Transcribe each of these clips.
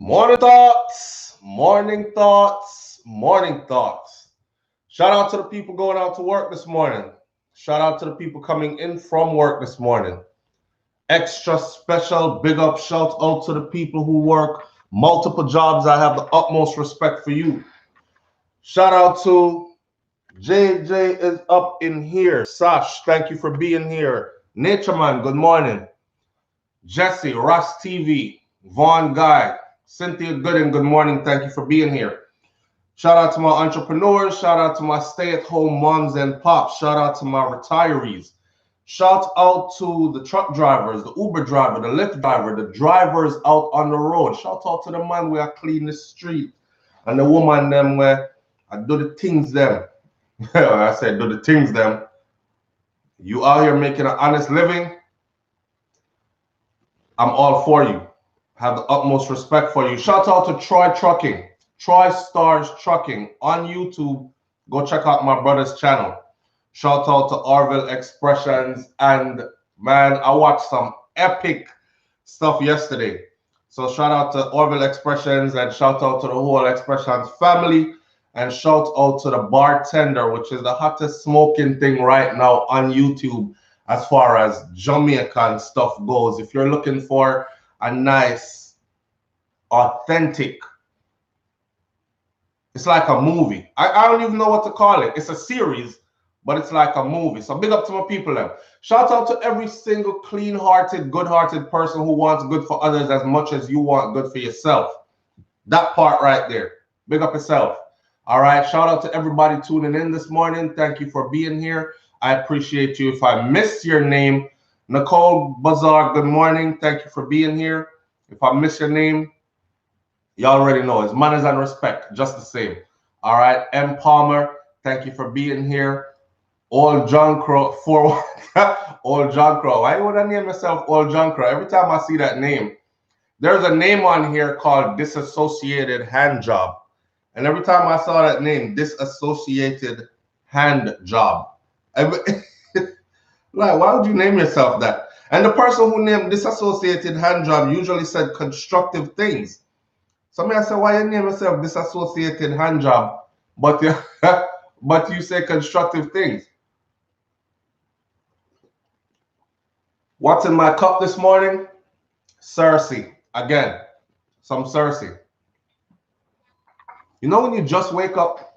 Morning thoughts, morning thoughts, morning thoughts. Shout out to the people going out to work this morning. Shout out to the people coming in from work this morning. Extra special big up shout out to the people who work multiple jobs. I have the utmost respect for you. Shout out to JJ is up in here. Sash, thank you for being here. Nature Man, good morning. Jesse, Ross TV, Vaughn Guy, Cynthia Gooden, good morning. Thank you for being here. Shout out to my entrepreneurs. Shout out to my stay-at-home moms and pops. Shout out to my retirees. Shout out to the truck drivers, the Uber driver, the Lyft driver, the drivers out on the road. Shout out to the man where I clean the street and the woman them where I do the things them. I said do the things them. You out here making an honest living, I'm all for you. Have the utmost respect for you. Shout out to Troy Trucking, Troy Stars Trucking on YouTube. Go check out my brother's channel. Shout out to Orville Expressions. And man, I watched some epic stuff yesterday. So shout out to Orville Expressions and shout out to the whole Expressions family. And shout out to the bartender, which is the hottest smoking thing right now on YouTube as far as Jamaican stuff goes. If you're looking for a nice, authentic, it's like a movie. I don't even know what to call it. It's a series, but it's like a movie. So big up to my people then. Shout out to every single clean-hearted, good-hearted person who wants good for others as much as you want good for yourself. That part right there. Big up yourself. All right. Shout out to everybody tuning in this morning. Thank you for being here. I appreciate you. If I missed your name, Nicole Bazaar, good morning. Thank you for being here. If I miss your name, you already know. It's manners and respect, just the same. All right. M. Palmer, thank you for being here. Old John Crow, Old John Crow. Why would I name myself Old John Crow? Every time I see that name, there's a name on here called Disassociated Hand Job. And every time I saw that name, Disassociated Hand Job, like, why would you name yourself that? And the person who named Disassociated Hand Job usually said constructive things. So I said, why you name yourself Disassociated Hand Job, but you say constructive things? What's in my cup this morning? Cersei. Again, some Cersei. You know when you just wake up?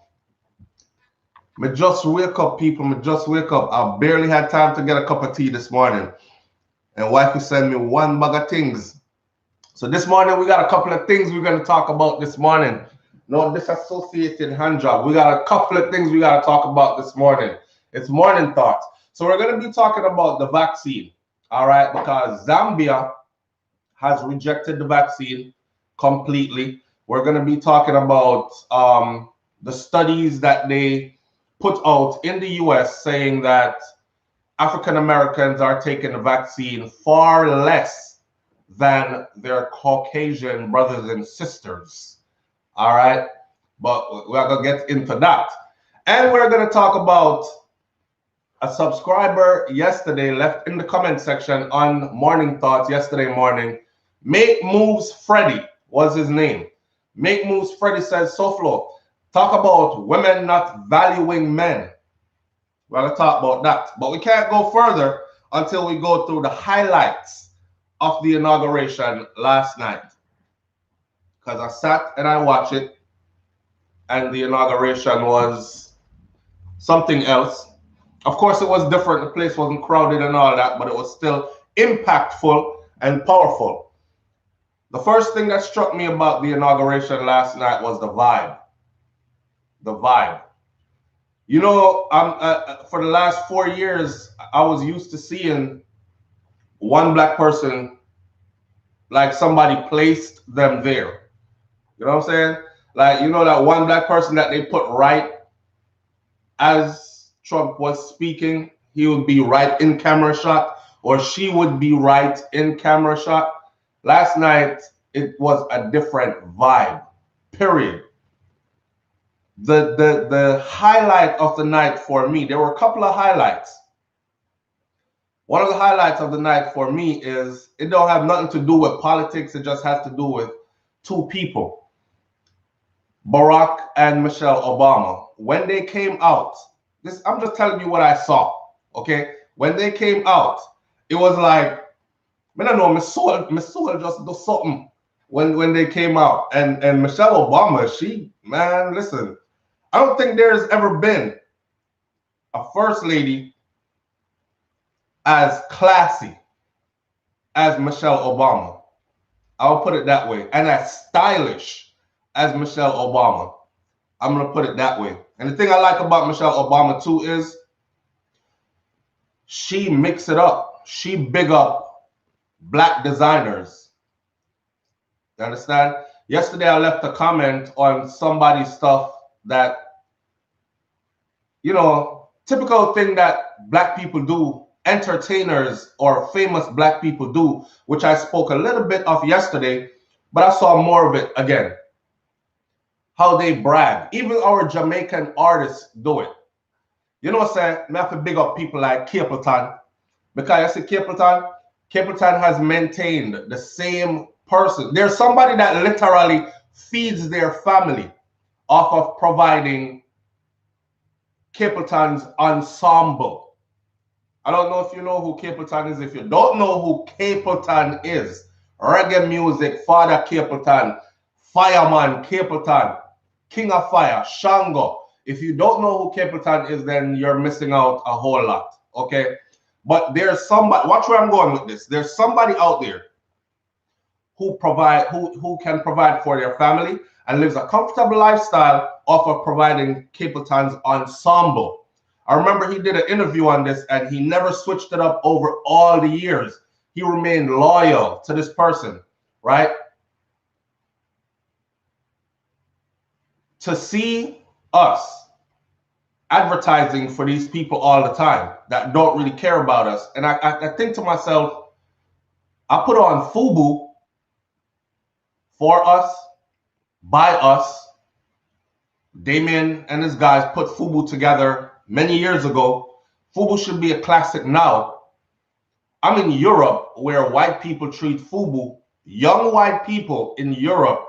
Me just wake up, people. Me just wake up. I barely had time to get a cup of tea this morning. And wifey sent me one bag of things. So this morning, we got a couple of things we're going to talk about this morning. No disassociated hand job. We got a couple of things we got to talk about this morning. It's morning thoughts. So we're going to be talking about the vaccine. All right. Because Zambia has rejected the vaccine completely. We're going to be talking about the studies that they put out in the US saying that African Americans are taking the vaccine far less than their Caucasian brothers and sisters. All right. But we're going to get into that. And we're going to talk about a subscriber yesterday left in the comment section on Morning Thoughts yesterday morning. Make Moves Freddy was his name. Make Moves Freddy says, SouFLo, talk about women not valuing men. We're going to talk about that. But we can't go further until we go through the highlights of the inauguration last night. Because I sat and I watched it, and the inauguration was something else. Of course, it was different. The place wasn't crowded and all that, but it was still impactful and powerful. The first thing that struck me about the inauguration last night was the vibe. The vibe. You know, for the last 4 years, I was used to seeing one black person, like somebody placed them there. You know what I'm saying? Like, you know, that one black person that they put right as Trump was speaking, he would be right in camera shot, or she would be right in camera shot. Last night, it was a different vibe, period. The highlight of the night for me, there were a couple of highlights. One of the highlights of the night for me is it don't have nothing to do with politics. It just has to do with two people, Barack and Michelle Obama. When they came out, I'm just telling you what I saw, okay? When they came out, it was like, I don't know, Miss Soul just do something when they came out. And Michelle Obama, man, listen, I don't think there's ever been a first lady as classy as Michelle Obama. I'll put it that way. And as stylish as Michelle Obama. I'm going to put it that way. And the thing I like about Michelle Obama too is she mix it up. She big up black designers. You understand? Yesterday I left a comment on somebody's stuff that, you know, typical thing that black people do, entertainers or famous black people do, which I spoke a little bit of yesterday, but I saw more of it again. How they brag. Even our Jamaican artists do it. You know what I'm saying? I have to big up people like Capleton. Because I say Capleton has maintained the same person. There's somebody that literally feeds their family off of providing Capleton's ensemble. I don't know if you know who Capleton is. If you don't know who Capleton is, reggae music, Father Capleton, Fireman Capleton, King of Fire, Shango. If you don't know who Capleton is, then you're missing out a whole lot, okay? But there's somebody, watch where I'm going with this. There's somebody out there who can provide for their family and lives a comfortable lifestyle off of providing Capleton's ensemble. I remember he did an interview on this and he never switched it up over all the years. He remained loyal to this person, right? To see us advertising for these people all the time that don't really care about us. And I think to myself, I put on FUBU for us, by us. Damien and his guys put FUBU together many years ago. FUBU should be a classic now. I'm in Europe where white people treat FUBU, young white people in Europe,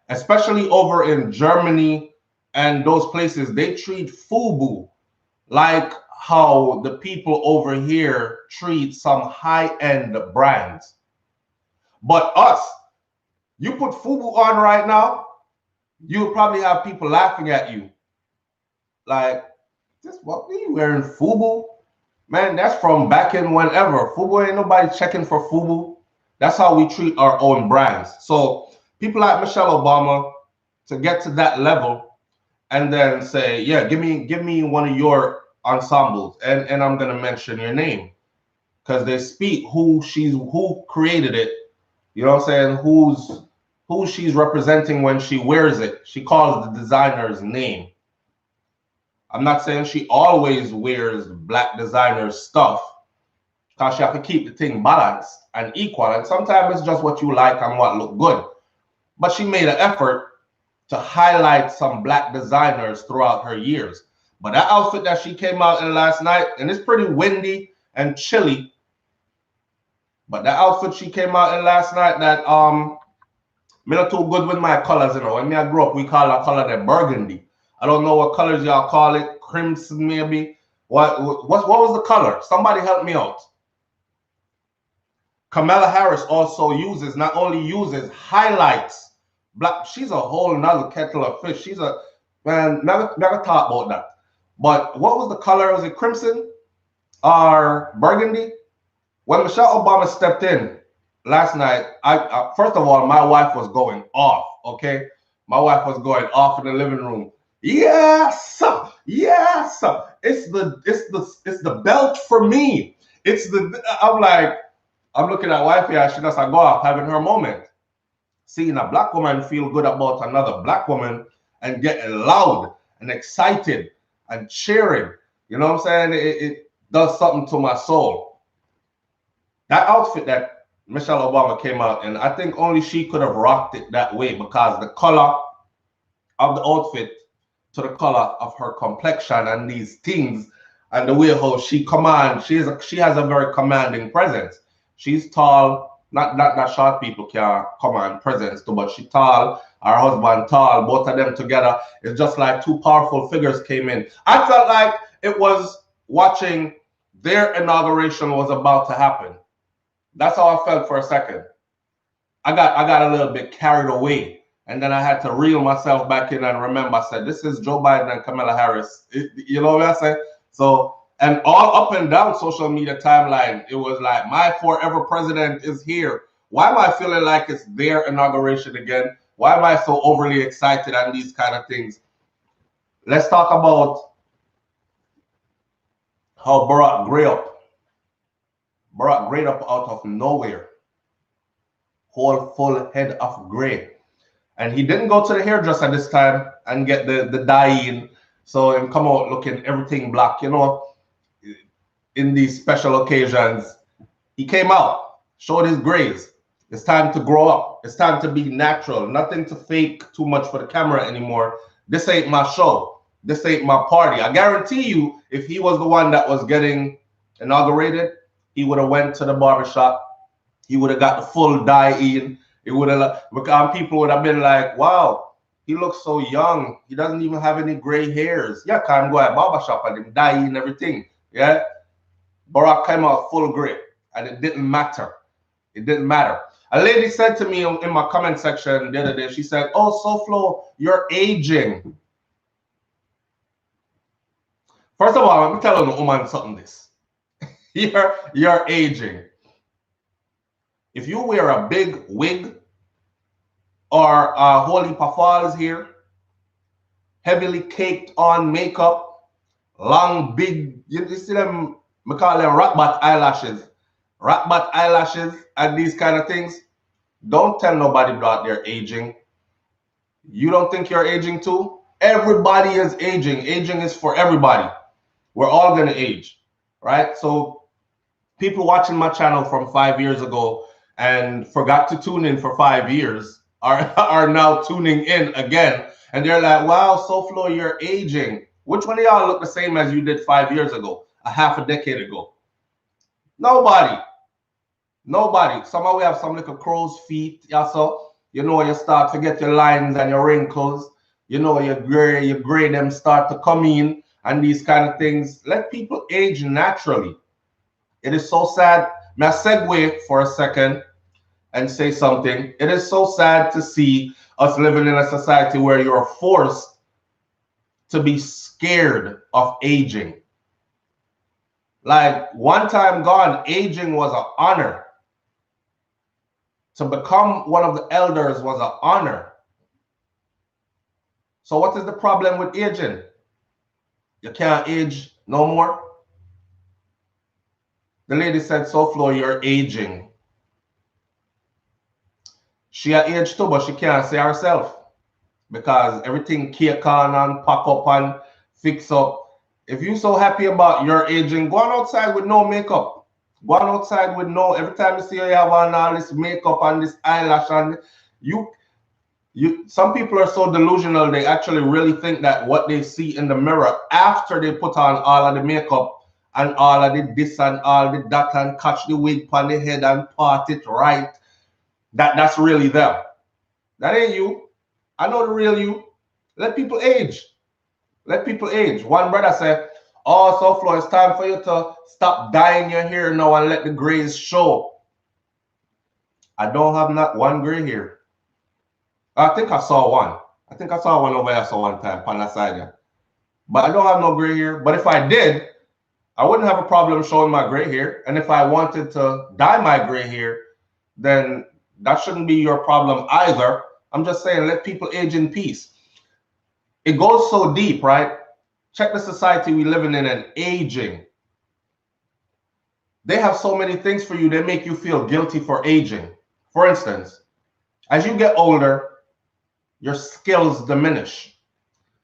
especially over in Germany and those places, they treat FUBU like how the people over here treat some high-end brands. But us, you put FUBU on right now, you'll probably have people laughing at you. Like, what are you wearing, FUBU? Man, that's from back in whenever. FUBU ain't nobody checking for FUBU. That's how we treat our own brands. So people like Michelle Obama, to get to that level and then say, yeah, give me one of your ensembles, and I'm gonna mention your name because they speak who created it. You know what I'm saying? Who she's representing when she wears it. She calls the designer's name. I'm not saying she always wears black designer stuff because she have to keep the thing balanced and equal. And sometimes it's just what you like and what look good. But she made an effort to highlight some black designers throughout her years. But that outfit that she came out in last night, and it's pretty windy and chilly, but that outfit she came out in last night, that me not too good with my colors, you know. When me I grew up, we call that color the burgundy. I don't know what colors y'all call it, crimson maybe. What was the color? Somebody help me out. Kamala Harris also not only uses, highlights black. She's a whole nother kettle of fish. She's a, man, never thought about that. But what was the color? Was it crimson or burgundy? When Michelle Obama stepped in last night, I first of all, my wife was going off, okay? My wife was going off in the living room. Yes, yes, it's the belt for me. I'm looking at wifey and she just go off having her moment. Seeing a black woman feel good about another black woman and getting loud and excited and cheering. You know what I'm saying? It does something to my soul. That outfit that Michelle Obama came out in, I think only she could have rocked it that way because the color of the outfit to the color of her complexion and these things and the way how she commands, she has a very commanding presence. She's tall, Not that short people can command presence too, but she tall, her husband tall, both of them together. It's just like two powerful figures came in. I felt like it was watching their inauguration was about to happen. That's how I felt for a second. I got a little bit carried away, and then I had to reel myself back in and remember. I said, "This is Joe Biden and Kamala Harris." You know what I said? So, and all up and down social media timeline, it was like, "My forever president is here." Why am I feeling like it's their inauguration again? Why am I so overly excited and these kind of things? Let's talk about how Barack grew up. Barack grew up out of nowhere. Whole full head of gray. And he didn't go to the hairdresser this time and get the dye in. So him come out looking everything black, you know, in these special occasions. He came out, showed his grays. It's time to grow up. It's time to be natural. Nothing to fake too much for the camera anymore. This ain't my show. This ain't my party. I guarantee you, if he was the one that was getting inaugurated, he would have went to the barbershop. He would have got the full dye in. It would have, because people would have been like, wow, he looks so young. He doesn't even have any gray hairs. Yeah, can't go at barbershop and him dye in everything. Yeah. Barack came out full gray and it didn't matter. It didn't matter. A lady said to me in my comment section the other day, she said, "Oh, SouFlo, you're aging." First of all, let me tell a woman something this. You're aging. If you wear a big wig or a whole heap of falls here, heavily caked on makeup, long, big, you see them, we call them rock-bat eyelashes. Rock-bat eyelashes and these kind of things. Don't tell nobody about their aging. You don't think you're aging too? Everybody is aging. Aging is for everybody. We're all going to age, right? So people watching my channel from 5 years ago and forgot to tune in for 5 years are now tuning in again. And they're like, wow, SouFlo, you're aging. Which one of y'all look the same as you did 5 years ago, a half a decade ago? Nobody. Nobody. Somehow we have some little crow's feet. Yeah, so you know you start to get your lines and your wrinkles. You know your gray them start to come in and these kind of things. Let people age naturally. It is so sad. May I segue for a second and say something? It is so sad to see us living in a society where you're forced to be scared of aging. Like one time gone, aging was an honor. To become one of the elders was an honor. So what is the problem with aging? You can't age no more. The lady said, SouFlo, you're aging. She a age too, but she can't say herself. Because everything cake on and pack up and fix up. If you're so happy about your aging, go on outside with no makeup. Go on outside with no, every time you see you have on all this makeup and this eyelash and some people are so delusional, they actually really think that what they see in the mirror after they put on all of the makeup and all of the this and all the that and catch the wig on the head and part it right, that's really them. That ain't you. I know the real you. Let people age. Let people age. One brother said, oh, SouFlo, it's time for you to stop dyeing your hair now and let the grays show. I don't have not one gray hair. I think I saw one. I think I saw one over there one time on that side, yeah. But I don't have no gray hair. But if I did, I wouldn't have a problem showing my gray hair. And if I wanted to dye my gray hair, then that shouldn't be your problem either. I'm just saying, let people age in peace. It goes so deep, right? Check the society we living in and aging. They have so many things for you. They make you feel guilty for aging. For instance, as you get older, your skills diminish.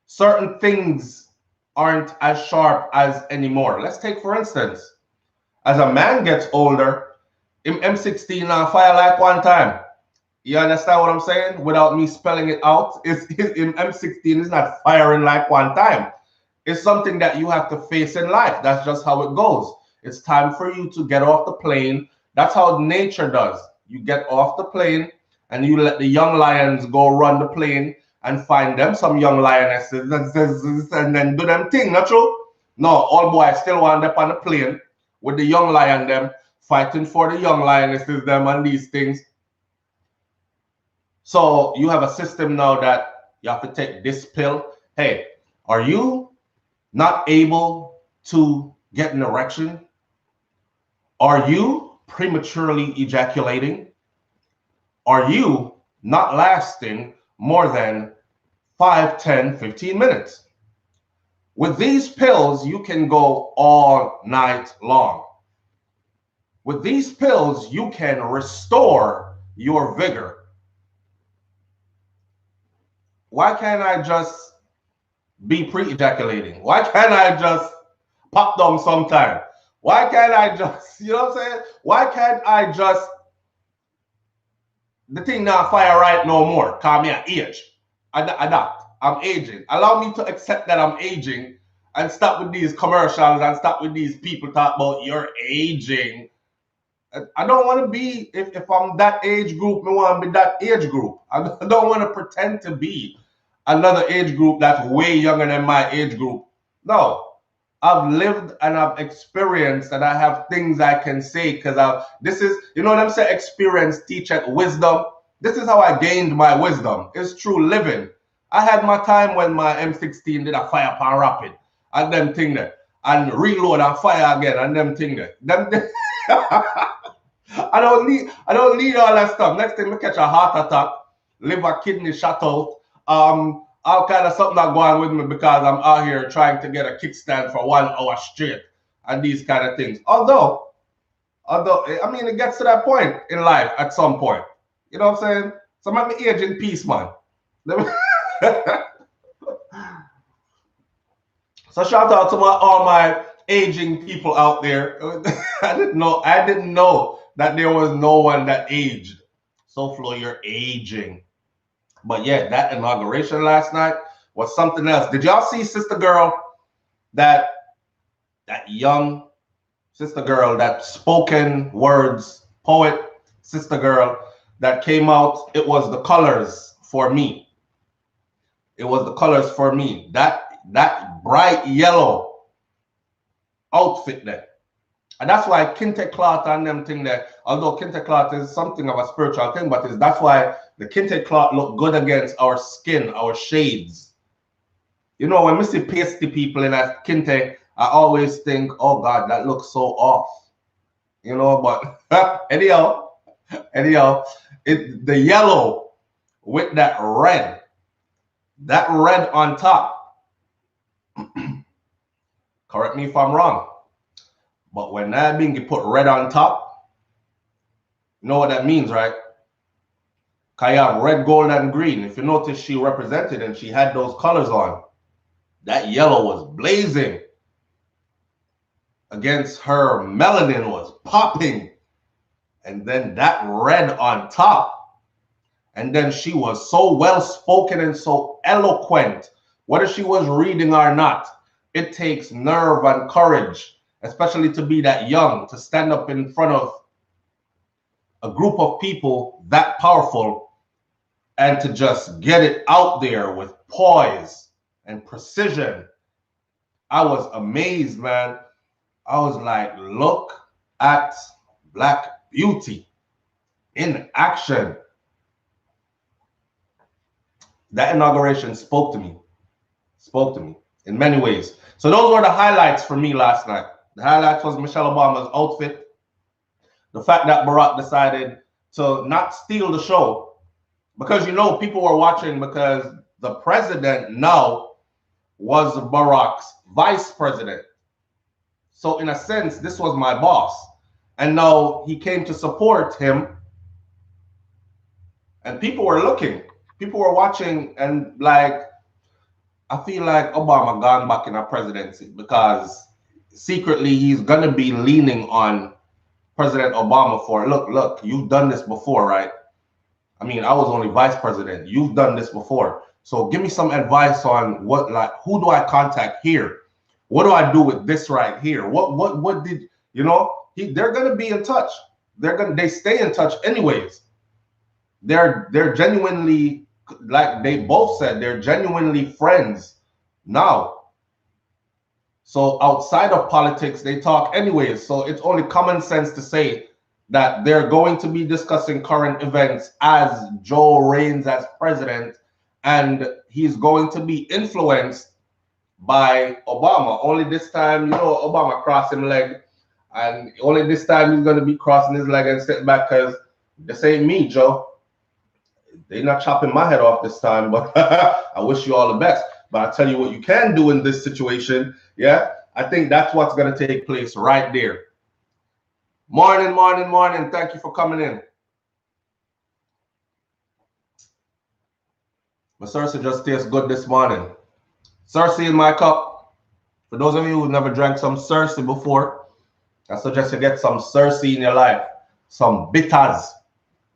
Certain things aren't as sharp as anymore. Let's take, for instance, as a man gets older, him M16 now fire like one time. You understand what I'm saying? Without me spelling it out, in M16 is not firing like one time. It's something that you have to face in life. That's just how it goes. It's time for you to get off the plane. That's how nature does. You get off the plane and you let the young lions go run the plane and find them some young lionesses and then do them thing, not true? No, all boys still wind up on the plane with the young lion them fighting for the young lionesses them and these things. So you have a system now that you have to take this pill. Hey, are you not able to get an erection? Are you prematurely ejaculating? Are you not lasting more than 5, 10, 15 minutes? With these pills, you can go all night long. With these pills, you can restore your vigor. Why can't I just be pre-ejaculating? Why can't I just pop down sometime? Why can't I just, you know what I'm saying? Why can't I just, the thing not fire right no more, call me an age. Adapt. I'm aging. Allow me to accept that I'm aging and stop with these commercials and stop with these people talk about you're aging. I don't want to be, if I'm that age group, I want to be that age group. I don't want to pretend to be another age group that's way younger than my age group. No. I've lived and I've experienced and I have things I can say because this is, you know what I'm saying? Experience teacheth wisdom. This is how I gained my wisdom. It's true living. I had my time when my M16 did a fire pan rapid and them thing there and reload and fire again and them thing there. I don't need all that stuff. Next thing we catch a heart attack, liver, kidney shut out. All kind of something not going with me because I'm out here trying to get a kickstand for 1 hour straight and these kind of things. Although, I mean, it gets to that point in life at some point. You know what I'm saying? So let me age in peace, man. So shout out to all my aging people out there. I didn't know that there was no one that aged. SouFLo, you're aging. But yeah, that inauguration last night was something else. Did y'all see Sister Girl, that young Sister Girl, that spoken words poet Sister Girl that came out? It was the colors for me. It was the colors for me. That bright yellow outfit there. And that's why kente cloth and them thing there, although kente cloth is something of a spiritual thing, but that's why the kente cloth look good against our skin, our shades. You know, when we see pasty people in that kente, I always think, oh God, that looks so off. You know, but anyhow, the yellow with that red on top. Correct me if I'm wrong. But when that being put red on top, you know what that means, right? Because you have red, gold, and green. If you notice, she represented and she had those colors on. That yellow was blazing against her. Melanin was popping. And then that red on top. And then she was so well spoken and so eloquent. Whether she was reading or not, it takes nerve and courage, especially to be that young, to stand up in front of a group of people that powerful and to just get it out there with poise and precision. I was amazed, man. I was like, look at Black beauty in action. That inauguration spoke to me in many ways. So those were the highlights for me last night. The highlight was Michelle Obama's outfit. The fact that Barack decided to not steal the show. Because, you know, people were watching because the president now was Barack's vice president. So in a sense, this was my boss. And now he came to support him. And people were looking. People were watching and like, I feel like Obama gone back in a presidency because secretly he's going to be leaning on President Obama for, look, you've done this before, right? I mean, I was only vice president. You've done this before. So give me some advice on what, like, who do I contact here? What do I do with this right here? What did, you know, they're going to be in touch. they stay in touch anyways. They're genuinely, like they both said, they're genuinely friends now. So outside of politics, they talk anyways. So it's only common sense to say that they're going to be discussing current events as Joe reigns as president, and he's going to be influenced by Obama. Only this time, Obama crossed his leg, and only this time he's going to be crossing his leg and sitting back because this ain't me, Joe. They're not chopping my head off this time, but I wish you all the best. But I tell you what you can do in this situation, yeah? I think that's what's going to take place right there. Morning, morning, morning. Thank you for coming in. My Cersei just tastes good this morning. Cersei in my cup. For those of you who never drank some Cersei before, I suggest you get some Cersei in your life. Some bitters.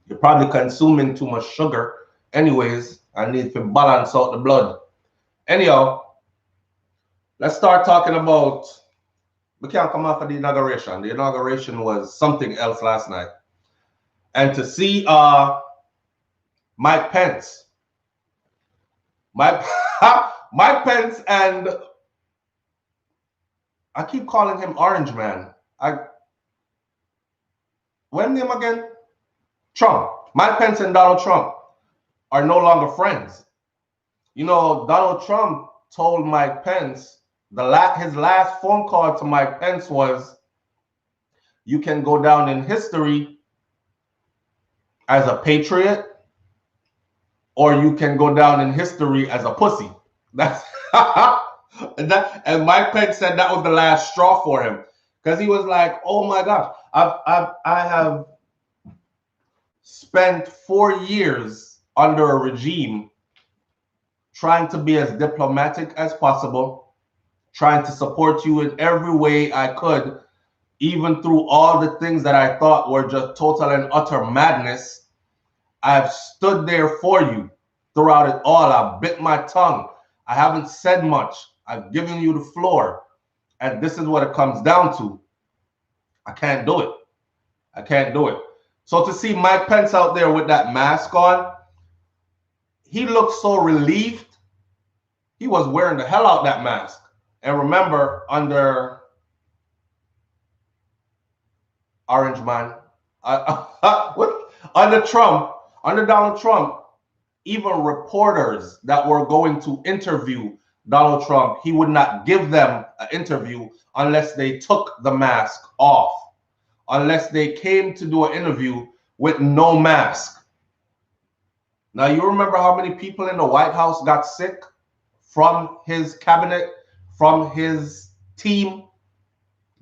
You're probably consuming too much sugar. Anyways, I need to balance out the blood. Anyhow, let's start talking about, we can't come off of the inauguration. The inauguration was something else last night. And to see Mike Pence. Mike Pence, and I keep calling him Orange Man. When name again? Trump. Mike Pence and Donald Trump are no longer friends. Donald Trump told Mike Pence, his last phone call to Mike Pence was, you can go down in history as a patriot, or you can go down in history as a pussy. That's and Mike Pence said that was the last straw for him, because he was like, oh my gosh, I have spent 4 years under a regime trying to be as diplomatic as possible, trying to support you in every way I could, even through all the things that I thought were just total and utter madness. I've stood there for you throughout it all. I've bit my tongue. I haven't said much. I've given you the floor. And this is what it comes down to. I can't do it. I can't do it. So to see Mike Pence out there with that mask on, he looked so relieved. He was wearing the hell out that mask. And remember, under Orange Man, under Donald Trump, even reporters that were going to interview Donald Trump, he would not give them an interview unless they took the mask off, unless they came to do an interview with no mask. Now, you remember how many people in the White House got sick from his cabinet, from his team,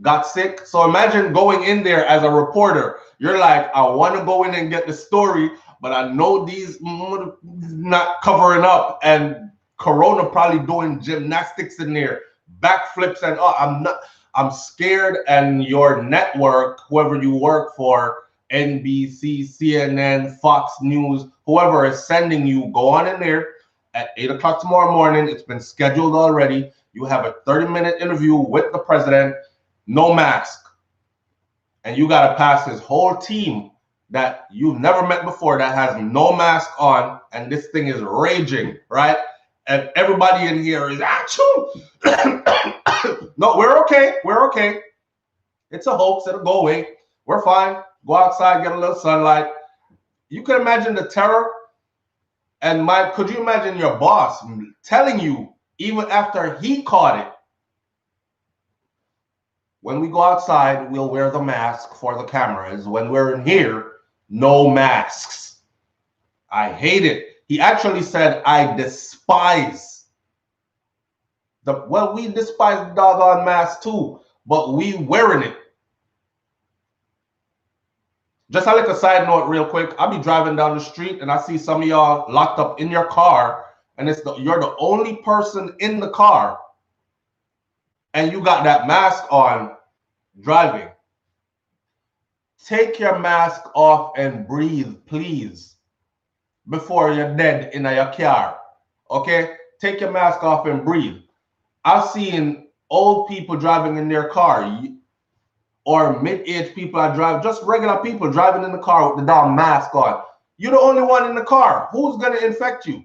got sick? So imagine going in there as a reporter. You're like, I want to go in and get the story, but I know these not covering up, and Corona probably doing gymnastics in there, backflips, and I'm scared. And your network, whoever you work for, NBC, CNN, Fox News, whoever is sending you, go on in there at 8 o'clock tomorrow morning. It's been scheduled already. You have a 30-minute interview with the president, no mask. And you got to pass his whole team that you've never met before that has no mask on, and this thing is raging, right? And everybody in here is, achoo! No, we're okay. We're okay. It's a hoax. It'll go away. We're fine. Go outside, get a little sunlight. You can imagine the terror. And could you imagine your boss telling you, even after he caught it, when we go outside, we'll wear the mask for the cameras. When we're in here, no masks. I hate it. He actually said, I despise we despise the doggone mask too, but we wearing it. Just a little side note real quick. I'll be driving down the street and I see some of y'all locked up in your car, and you're the only person in the car, and you got that mask on driving. Take your mask off and breathe, please, before you're dead in your car. Okay? Take your mask off and breathe. I've seen old people driving in their car. or mid-aged people that drive, just regular people driving in the car with the damn mask on. You're the only one in the car. Who's going to infect you?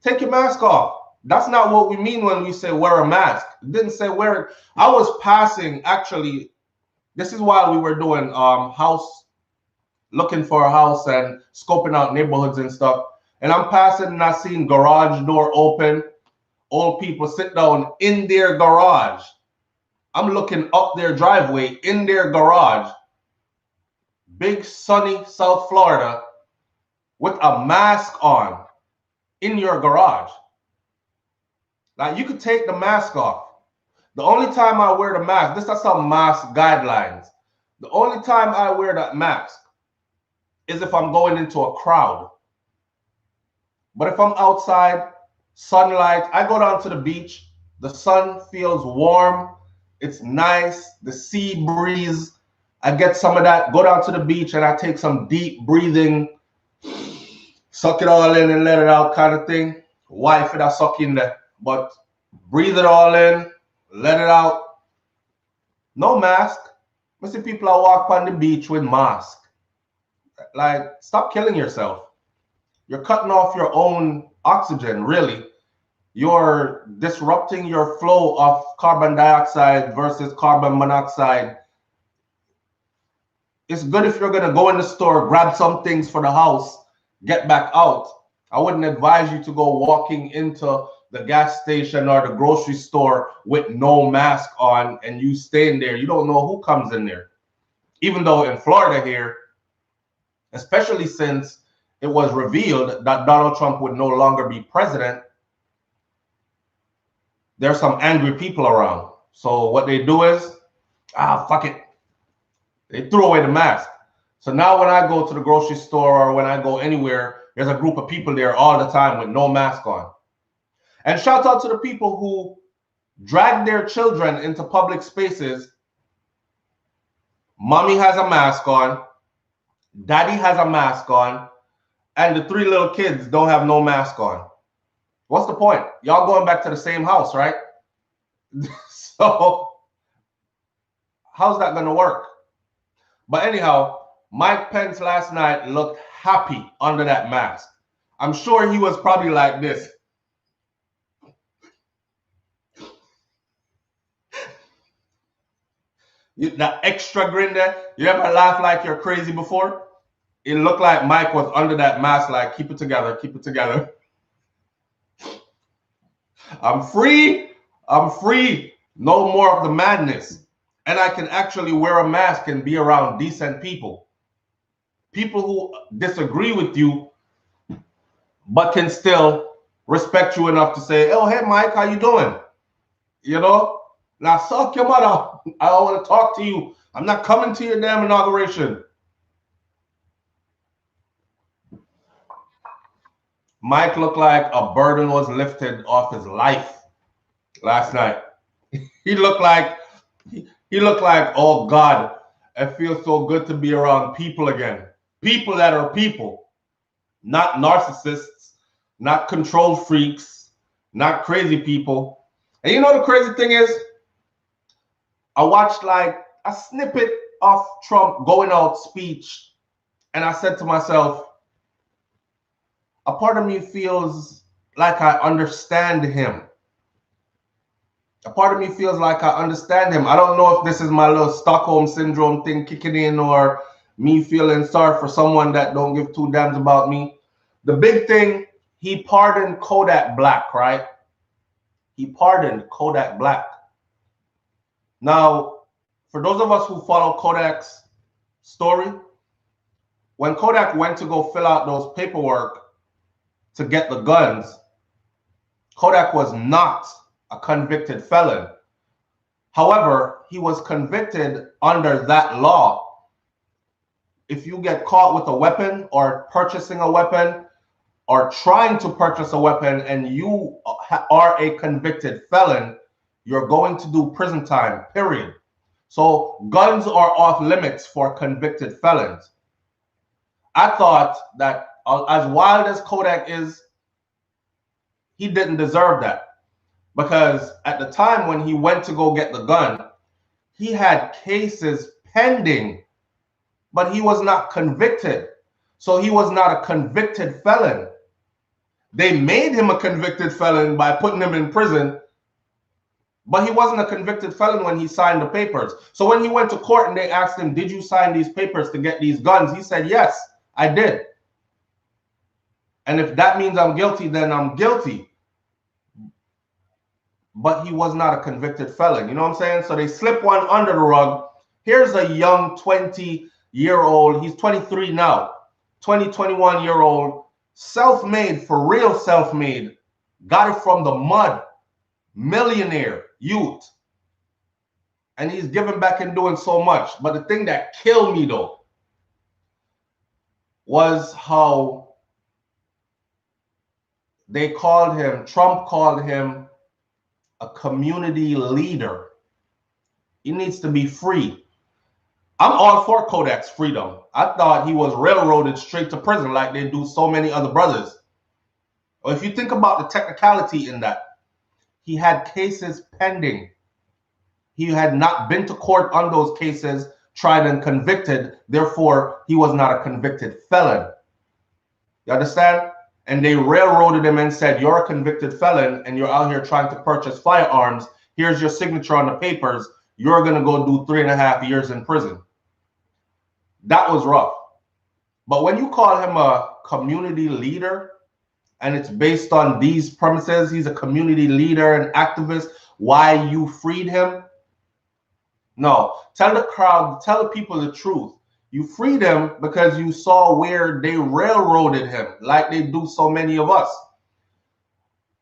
Take your mask off. That's not what we mean when we say wear a mask. It didn't say wear it. I was passing, actually, this is while we were doing looking for a house and scoping out neighborhoods and stuff. And I'm passing and I seen garage door open. Old people sit down in their garage. I'm looking up their driveway in their garage. Big sunny South Florida with a mask on in your garage. Now you could take the mask off. The only time I wear the mask, this is some mask guidelines. The only time I wear that mask is if I'm going into a crowd. But if I'm outside, sunlight, I go down to the beach, the sun feels warm, it's nice, the sea breeze, I get some of that, go down to the beach and I take some deep breathing, suck it all in and let it out kind of thing. Wife it, I suck in there, but breathe it all in, let it out. No mask. I see people that walk on the beach with mask. Like, stop killing yourself. You're cutting off your own oxygen, really. You're disrupting your flow of carbon dioxide versus carbon monoxide. It's good if you're going to go in the store, grab some things for the house, get back out. I wouldn't advise you to go walking into the gas station or the grocery store with no mask on and you staying there. You don't know who comes in there. Even though in Florida here, especially since it was revealed that Donald Trump would no longer be president, there's some angry people around. So what they do is, fuck it. They threw away the mask. So now when I go to the grocery store or when I go anywhere, there's a group of people there all the time with no mask on. And shout out to the people who drag their children into public spaces. Mommy has a mask on. Daddy has a mask on. And the 3 little kids don't have no mask on. What's the point? Y'all going back to the same house, right? So how's that going to work? But anyhow, Mike Pence last night looked happy under that mask. I'm sure he was probably like this. That extra grin there. You ever laugh like you're crazy before? It looked like Mike was under that mask like, keep it together, keep it together. I'm free. I'm free. No more of the madness. And I can actually wear a mask and be around decent people. People who disagree with you, but can still respect you enough to say, oh, hey, Mike, how you doing? You know? Now, suck your mother. I don't want to talk to you. I'm not coming to your damn inauguration. Mike looked like a burden was lifted off his life last night. He looked like, oh God, it feels so good to be around people again. People that are people, not narcissists, not control freaks, not crazy people. And you know the crazy thing is, I watched like a snippet of Trump going out speech, and I said to myself, a part of me feels like I understand him. A part of me feels like I understand him. I don't know if this is my little Stockholm syndrome thing kicking in or me feeling sorry for someone that don't give 2 damns about me. The big thing, he pardoned Kodak Black, right? He pardoned Kodak Black. Now, for those of us who follow Kodak's story, when Kodak went to go fill out those paperwork to get the guns, Kodak was not a convicted felon. However, he was convicted under that law. If you get caught with a weapon or purchasing a weapon or trying to purchase a weapon and you are a convicted felon, you're going to do prison time, period. So guns are off limits for convicted felons. I thought that as wild as Kodak is, he didn't deserve that. Because at the time when he went to go get the gun, he had cases pending, but he was not convicted. So he was not a convicted felon. They made him a convicted felon by putting him in prison, but he wasn't a convicted felon when he signed the papers. So when he went to court and they asked him, did you sign these papers to get these guns? He said, yes, I did. And if that means I'm guilty, then I'm guilty. But he was not a convicted felon. You know what I'm saying? So they slip one under the rug. Here's a young 20-year-old. He's 23 now. 21-year-old. Self-made, for real self-made. Got it from the mud. Millionaire youth. And he's giving back and doing so much. But the thing that killed me, though, was how they called him, Trump called him a community leader. He needs to be free. I'm all for Kodak's freedom. I thought he was railroaded straight to prison like they do so many other brothers. Or if you think about the technicality in that, he had cases pending. He had not been to court on those cases, tried and convicted. Therefore, he was not a convicted felon. You understand? And they railroaded him and said, you're a convicted felon and you're out here trying to purchase firearms. Here's your signature on the papers. You're going to go do 3.5 years in prison. That was rough. But when you call him a community leader, and it's based on these premises, he's a community leader and activist, why you freed him? No, tell the crowd, tell the people the truth. You freed him because you saw where they railroaded him, like they do so many of us.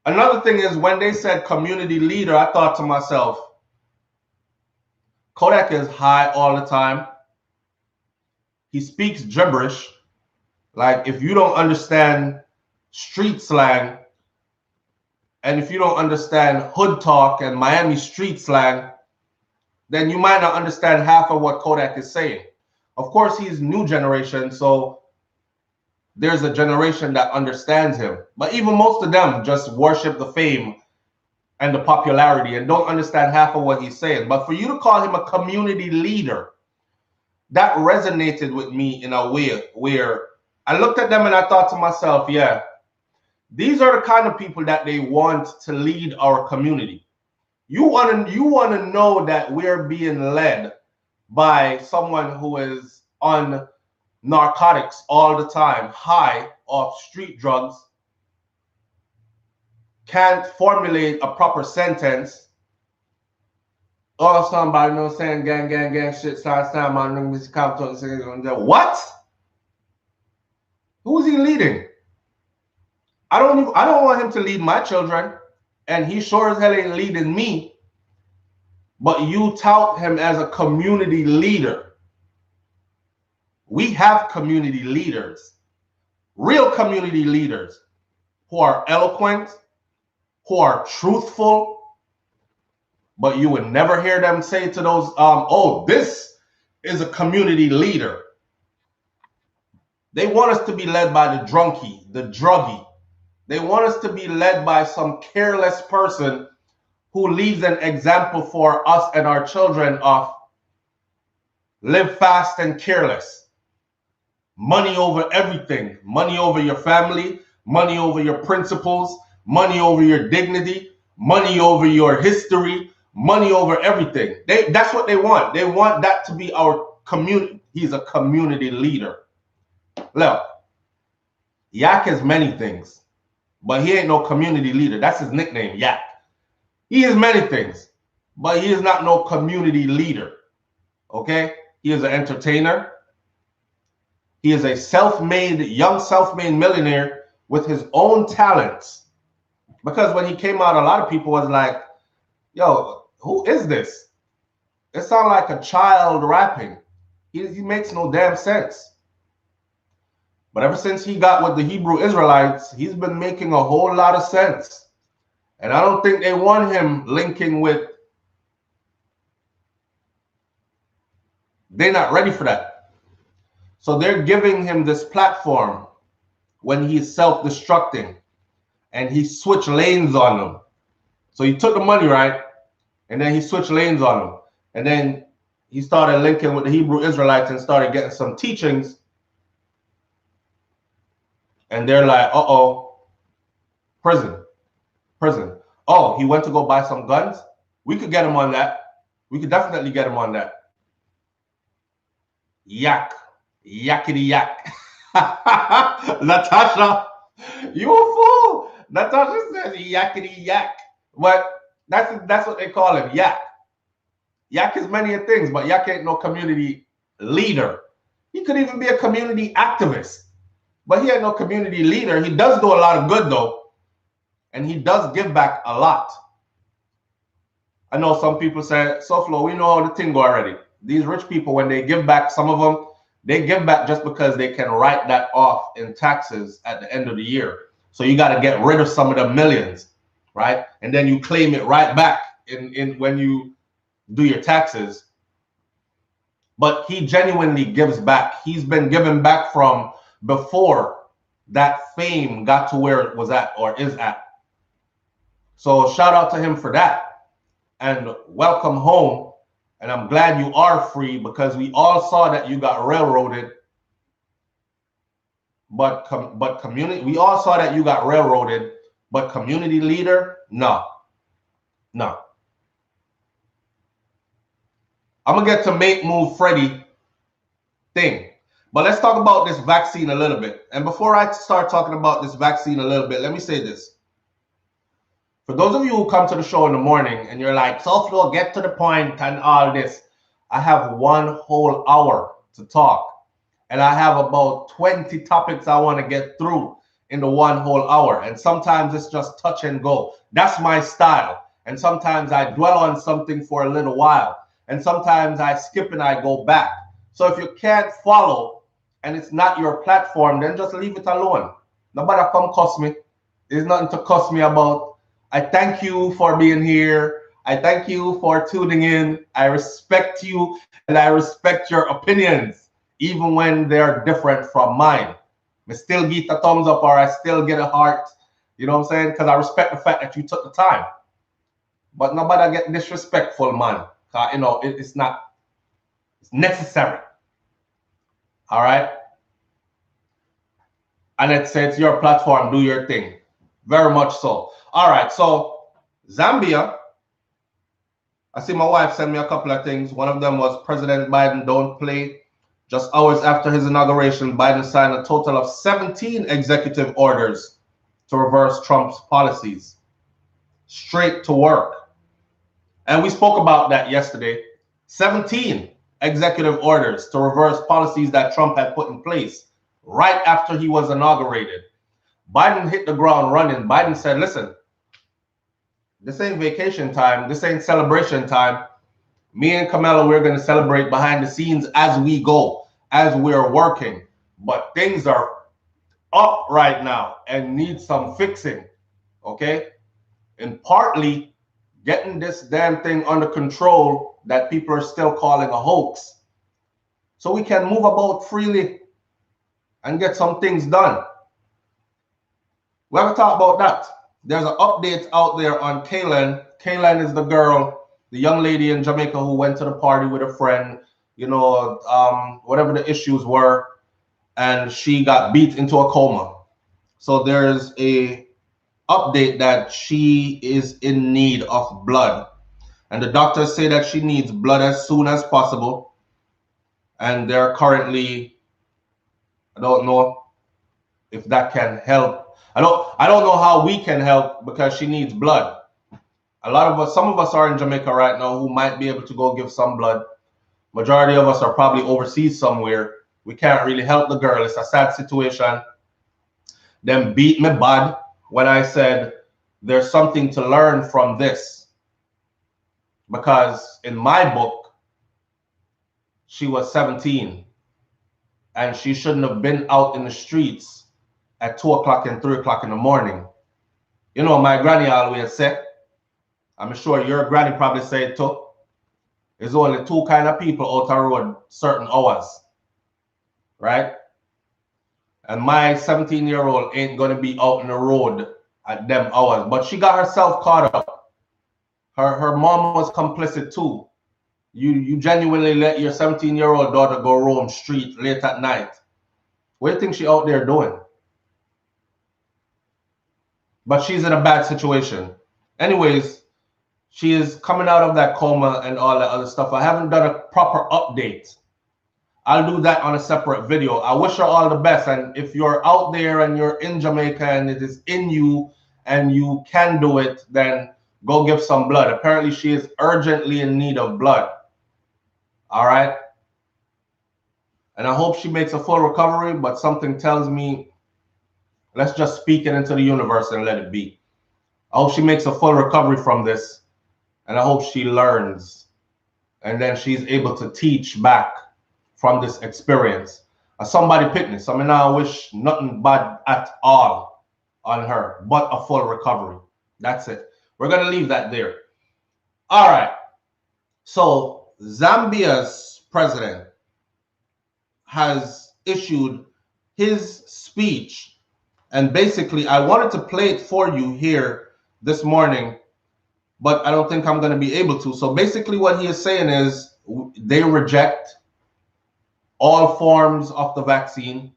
Another thing is, when they said community leader, I thought to myself, Kodak is high all the time. He speaks gibberish. Like, if you don't understand street slang, and if you don't understand hood talk and Miami street slang, then you might not understand half of what Kodak is saying. Of course, he's new generation, so there's a generation that understands him. But even most of them just worship the fame and the popularity and don't understand half of what he's saying. But for you to call him a community leader, that resonated with me in a way where I looked at them and I thought to myself, yeah, these are the kind of people that they want to lead our community. You want to know that we're being led by someone who is on narcotics all the time, high off street drugs, can't formulate a proper sentence. Oh, somebody knows saying gang shit, start man. What? Who is he leading? I don't want him to lead my children, and he sure as hell ain't leading me. But you tout him as a community leader. We have community leaders, real community leaders, who are eloquent, who are truthful, but you would never hear them say to those, oh, this is a community leader. They want us to be led by the drunkie, the druggie. They want us to be led by some careless person who leaves an example for us and our children of live fast and careless. Money over everything. Money over your family. Money over your principles. Money over your dignity. Money over your history. Money over everything. That's what they want. They want that to be our community. He's a community leader. Look, Yak is many things, but he ain't no community leader. That's his nickname, Yak. He is many things, but he is not no community leader. Okay? He is an entertainer. He is a young self-made millionaire with his own talents. Because when he came out, a lot of people was like, yo, who is this? It sounds like a child rapping. He makes no damn sense. But ever since he got with the Hebrew Israelites, he's been making a whole lot of sense. And I don't think they want him linking with. They're not ready for that. So they're giving him this platform when he's self-destructing. And he switched lanes on them. So he took the money, right? And then he switched lanes on them. And then he started linking with the Hebrew Israelites and started getting some teachings. And they're like, uh-oh, prison. Oh, he went to go buy some guns? We could get him on that. We could definitely get him on that. Yak. Yakety yak. Natasha, you a fool. Natasha says yakety yak. But that's what they call him, yak. Yak is many things, but Yak ain't no community leader. He could even be a community activist, but he ain't no community leader. He does do a lot of good though, and he does give back a lot. I know some people say, SouFlo, we know the thing already. These rich people, when they give back, some of them, they give back just because they can write that off in taxes at the end of the year. So you got to get rid of some of the millions, right? And then you claim it right back in when you do your taxes. But he genuinely gives back. He's been given back from before that fame got to where it was at or is at. So shout out to him for that, and welcome home. And I'm glad you are free, because we all saw that you got railroaded. But community, we all saw that you got railroaded. But community leader, no. I'm gonna get to Make Move Freddy thing, but let's talk about this vaccine a little bit. And before I start talking about this vaccine a little bit, let me say this. For those of you who come to the show in the morning and you're like, SouFlo, get to the point and all this, I have 1 whole hour to talk. And I have about 20 topics I want to get through in the 1 whole hour. And sometimes it's just touch and go. That's my style. And sometimes I dwell on something for a little while. And sometimes I skip and I go back. So if you can't follow and it's not your platform, then just leave it alone. Nobody come cuss me. There's nothing to cuss me about. I thank you for being here. I thank you for tuning in. I respect you and I respect your opinions, even when they're different from mine. I still get a thumbs up or I still get a heart. You know what I'm saying? Because I respect the fact that you took the time. But nobody get disrespectful, man. You know, it's not, it's necessary. All right? And it's your platform, do your thing. Very much so. All right, so Zambia, I see my wife sent me a couple of things. One of them was President Biden don't play. Just hours after his inauguration, Biden signed a total of 17 executive orders to reverse Trump's policies. Straight to work. And we spoke about that yesterday. 17 executive orders to reverse policies that Trump had put in place right after he was inaugurated. Biden hit the ground running. Biden said, listen, this ain't vacation time. This ain't celebration time. Me and Kamala, we're going to celebrate behind the scenes as we go, as we're working. But things are up right now and need some fixing, okay? And partly getting this damn thing under control that people are still calling a hoax, so we can move about freely and get some things done. We haven't talked about that. There's an update out there on Kaylin. Kaylin is the girl, the young lady in Jamaica who went to the party with a friend, you know, whatever the issues were, and she got beat into a coma. So there's a update that she is in need of blood. And the doctors say that she needs blood as soon as possible. And they're currently, I don't know if that can help. I don't know how we can help, because she needs blood. A lot of us, some of us are in Jamaica right now who might be able to go give some blood. Majority of us are probably overseas somewhere. We can't really help the girl. It's a sad situation. Them beat me bad when I said there's something to learn from this. Because in my book, she was 17 and she shouldn't have been out in the streets at 2 o'clock and 3 o'clock in the morning. You know, my granny always said, I'm sure your granny probably said too, there's only 2 kind of people out on the road certain hours, right? And my 17-year-old ain't going to be out on the road at them hours. But she got herself caught up. Her mom was complicit too. You genuinely let your 17-year-old daughter go roam street late at night. What do you think she out there doing? But she's in a bad situation. Anyways, she is coming out of that coma and all that other stuff. I haven't done a proper update. I'll do that on a separate video. I wish her all the best. And if you're out there and you're in Jamaica and it is in you and you can do it, then go give some blood. Apparently, she is urgently in need of blood. All right. And I hope she makes a full recovery, but something tells me, let's just speak it into the universe and let it be. I hope she makes a full recovery from this. And I hope she learns. And then she's able to teach back from this experience. Somebody picnic. I mean, I wish nothing bad at all on her, but a full recovery. That's it. We're going to leave that there. All right. So Zambia's president has issued his speech. And basically, I wanted to play it for you here this morning, but I don't think I'm going to be able to. So basically what he is saying is they reject all forms of the vaccine.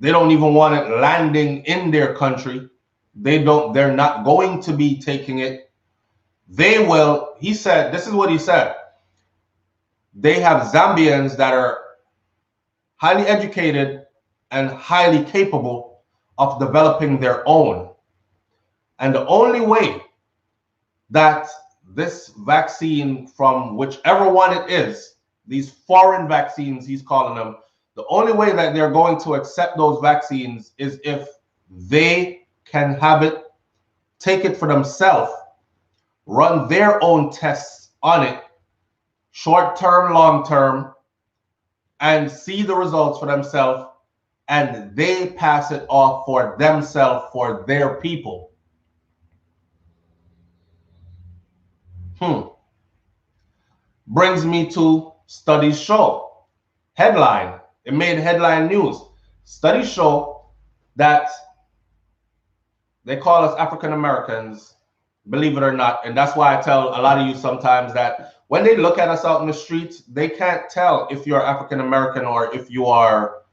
They don't even want it landing in their country. They're not going to be taking it. They will, he said, this is what he said. They have Zambians that are highly educated and highly capable of developing their own. And the only way that this vaccine, from whichever one it is, these foreign vaccines, he's calling them, the only way that they're going to accept those vaccines is if they can have it, take it for themselves, run their own tests on it, short term, long term, and see the results for themselves, and they pass it off for themselves, for their people. Brings me to studies show. Headline. It made headline news. Studies show that they call us African Americans, believe it or not. And that's why I tell a lot of you sometimes that when they look at us out in the streets, they can't tell if you're African American or if you are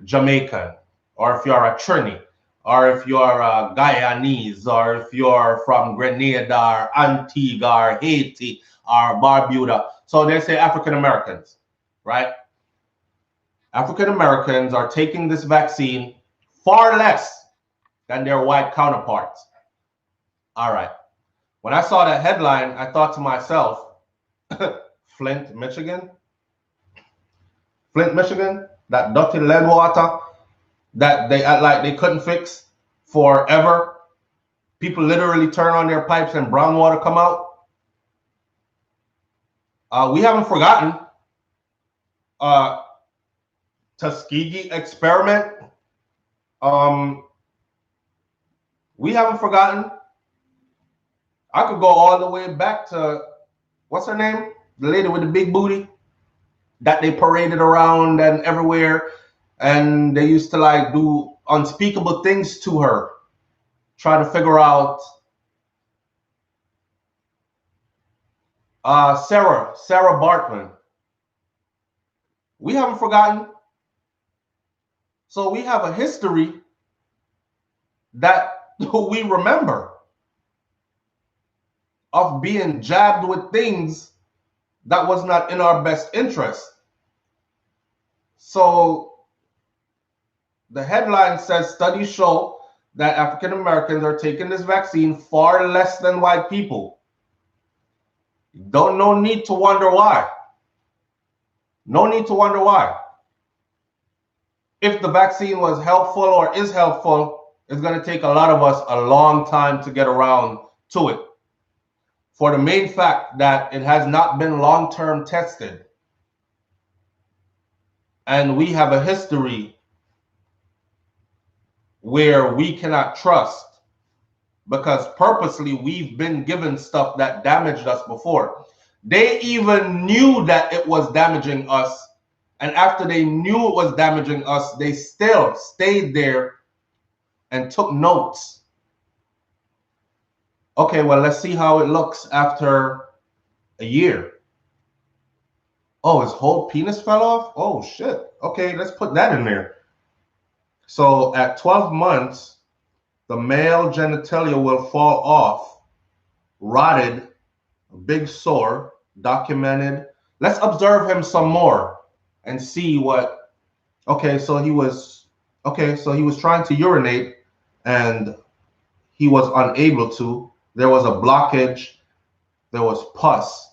Jamaican or if you're a Trini or if you're a Guyanese or if you're from Grenada or Antigua or Haiti or Barbuda. So they say African Americans, right? African Americans are taking this vaccine far less than their white counterparts. All right. When I saw that headline, I thought to myself, Flint, Michigan, that dirty lead water that they act like they couldn't fix forever. People literally turn on their pipes and brown water come out. We haven't forgotten Tuskegee experiment. We haven't forgotten. I could go all the way back to, what's her name? The lady with the big booty that they paraded around and everywhere. And they used to like do unspeakable things to her. Try to figure out Sarah Bartman. We haven't forgotten. So we have a history that we remember of being jabbed with things that was not in our best interest. So the headline says studies show that African Americans are taking this vaccine far less than white people. No need to wonder why. No need to wonder why. If the vaccine was helpful or is helpful, it's going to take a lot of us a long time to get around to it. For the main fact that it has not been long-term tested. And we have a history where we cannot trust because purposely we've been given stuff that damaged us before. They even knew that it was damaging us. And after they knew it was damaging us, they still stayed there and took notes. Okay, well, let's see how it looks after a year. Oh, his whole penis fell off? Oh, shit. Okay, let's put that in there. So at 12 months, the male genitalia will fall off, rotted, big sore, documented. Let's observe him some more and see what. Okay, so he was trying to urinate and he was unable to. There was a blockage. There was pus.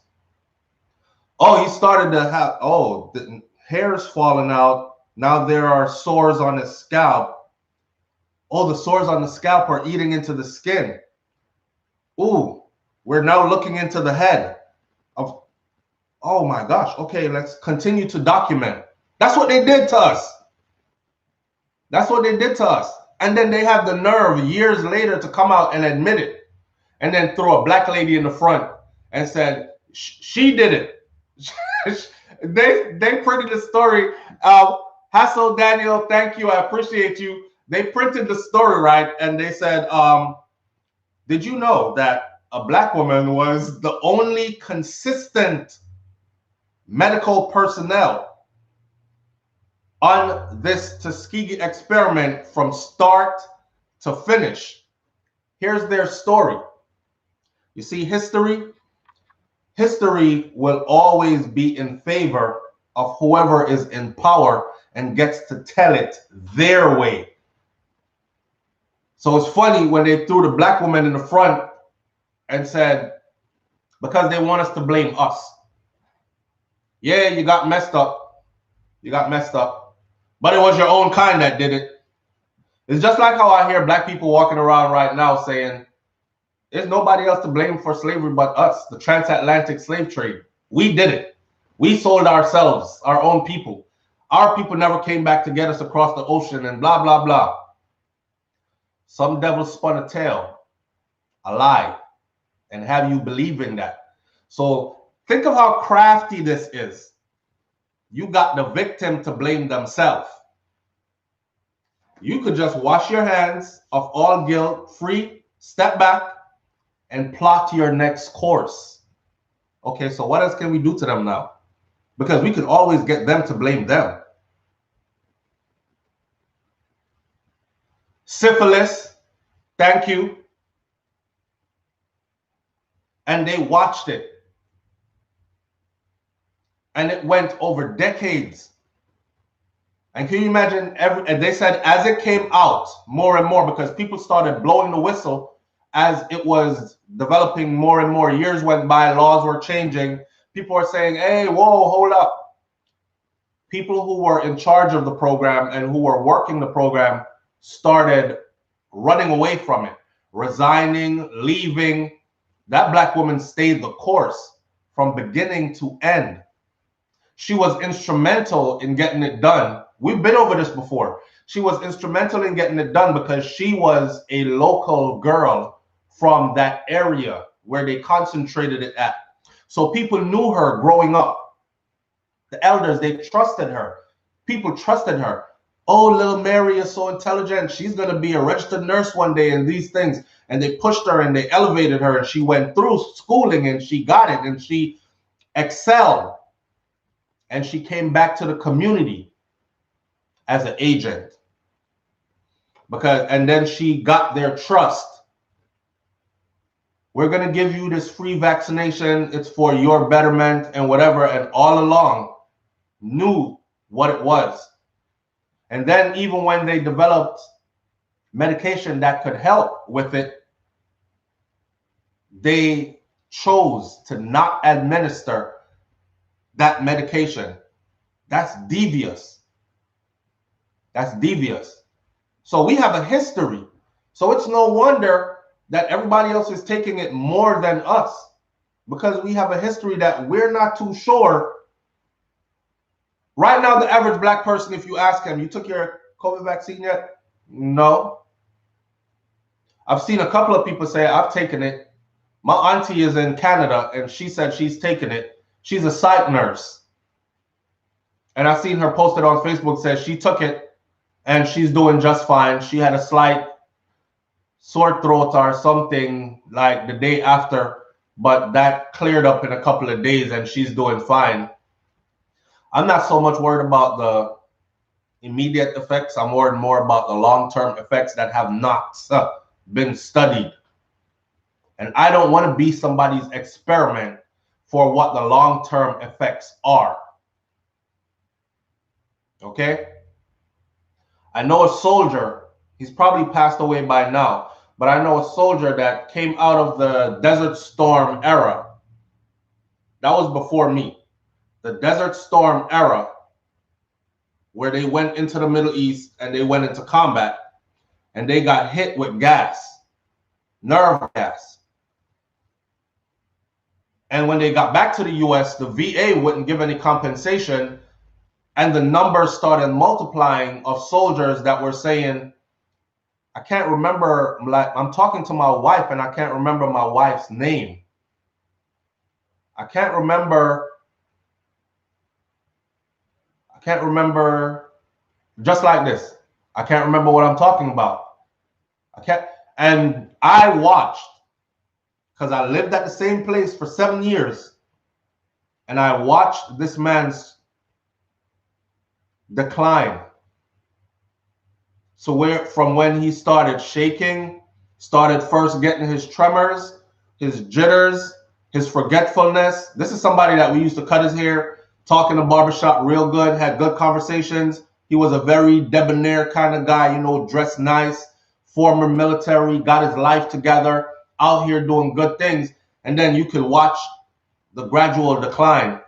Oh, he started to have, the hair's falling out. Now there are sores on his scalp. Oh, the sores on the scalp are eating into the skin. Ooh, we're now looking into the head. Oh my gosh. Okay, let's continue to document. That's what they did to us. That's what they did to us. And then they have the nerve years later to come out and admit it. And then throw a black lady in the front and said, she did it. they printed the story. Hassel Daniel, thank you. I appreciate you. They printed the story, right? And they said, did you know that a black woman was the only consistent medical personnel on this Tuskegee experiment from start to finish? Here's their story. You see, history will always be in favor of whoever is in power and gets to tell it their way. So it's funny when they threw the black woman in the front and said, because they want us to blame us. Yeah, you got messed up. You got messed up. But it was your own kind that did it. It's just like how I hear black people walking around right now saying, there's nobody else to blame for slavery but us, the transatlantic slave trade. We did it. We sold ourselves, our own people. Our people never came back to get us across the ocean and blah, blah, blah. Some devil spun a tale, a lie, and have you believing that. So think of how crafty this is. You got the victim to blame themselves. You could just wash your hands of all guilt, free, step back, and plot your next course. Okay, so what else can we do to them now? Because we could always get them to blame them. Syphilis, thank you. And they watched it. And it went over decades. And can you imagine, and they said as it came out more and more, because people started blowing the whistle as it was developing more and more, years went by, laws were changing. People were saying, hey, whoa, hold up. People who were in charge of the program and who were working the program started running away from it, resigning, leaving. That black woman stayed the course from beginning to end. She was instrumental in getting it done. We've been over this before. She was instrumental in getting it done because she was a local girl from that area where they concentrated it at. So people knew her growing up. The elders, they trusted her. People trusted her. Oh, little Mary is so intelligent. She's going to be a registered nurse one day and these things. And they pushed her and they elevated her and she went through schooling and she got it and she excelled. And she came back to the community as an agent. And then she got their trust. We're going to give you this free vaccination. It's for your betterment and whatever. And all along knew what it was. And then even when they developed medication that could help with it, they chose to not administer that medication. That's devious. That's devious. So we have a history. So it's no wonder that everybody else is taking it more than us, because we have a history that we're not too sure. Right now, the average black person, if you ask him, you took your COVID vaccine yet? No. I've seen a couple of people say, I've taken it. My auntie is in Canada and she said she's taken it. She's a psych nurse. And I've seen her posted on Facebook, says she took it and she's doing just fine. She had a slight sore throat or something like the day after, but that cleared up in a couple of days and she's doing fine. I'm not so much worried about the immediate effects. I'm worried more about the long-term effects that have not been studied. And I don't want to be somebody's experiment for what the long-term effects are. Okay? I know a soldier, he's probably passed away by now, but I know a soldier that came out of the Desert Storm era. That was before me. The Desert Storm era, where they went into the Middle East and they went into combat and they got hit with gas, nerve gas. And when they got back to the US, the VA wouldn't give any compensation. And the numbers started multiplying of soldiers that were saying, I can't remember, like, I'm talking to my wife and I can't remember my wife's name. I can't remember, just like this. I can't remember what I'm talking about. And I watched, because I lived at the same place for 7 years, and I watched this man's decline. So from when he started shaking, started first getting his tremors, his jitters, his forgetfulness. This is somebody that we used to cut his hair, talk in the barbershop real good, had good conversations. He was a very debonair kind of guy, you know, dressed nice, former military, got his life together, out here doing good things. And then you could watch the gradual decline.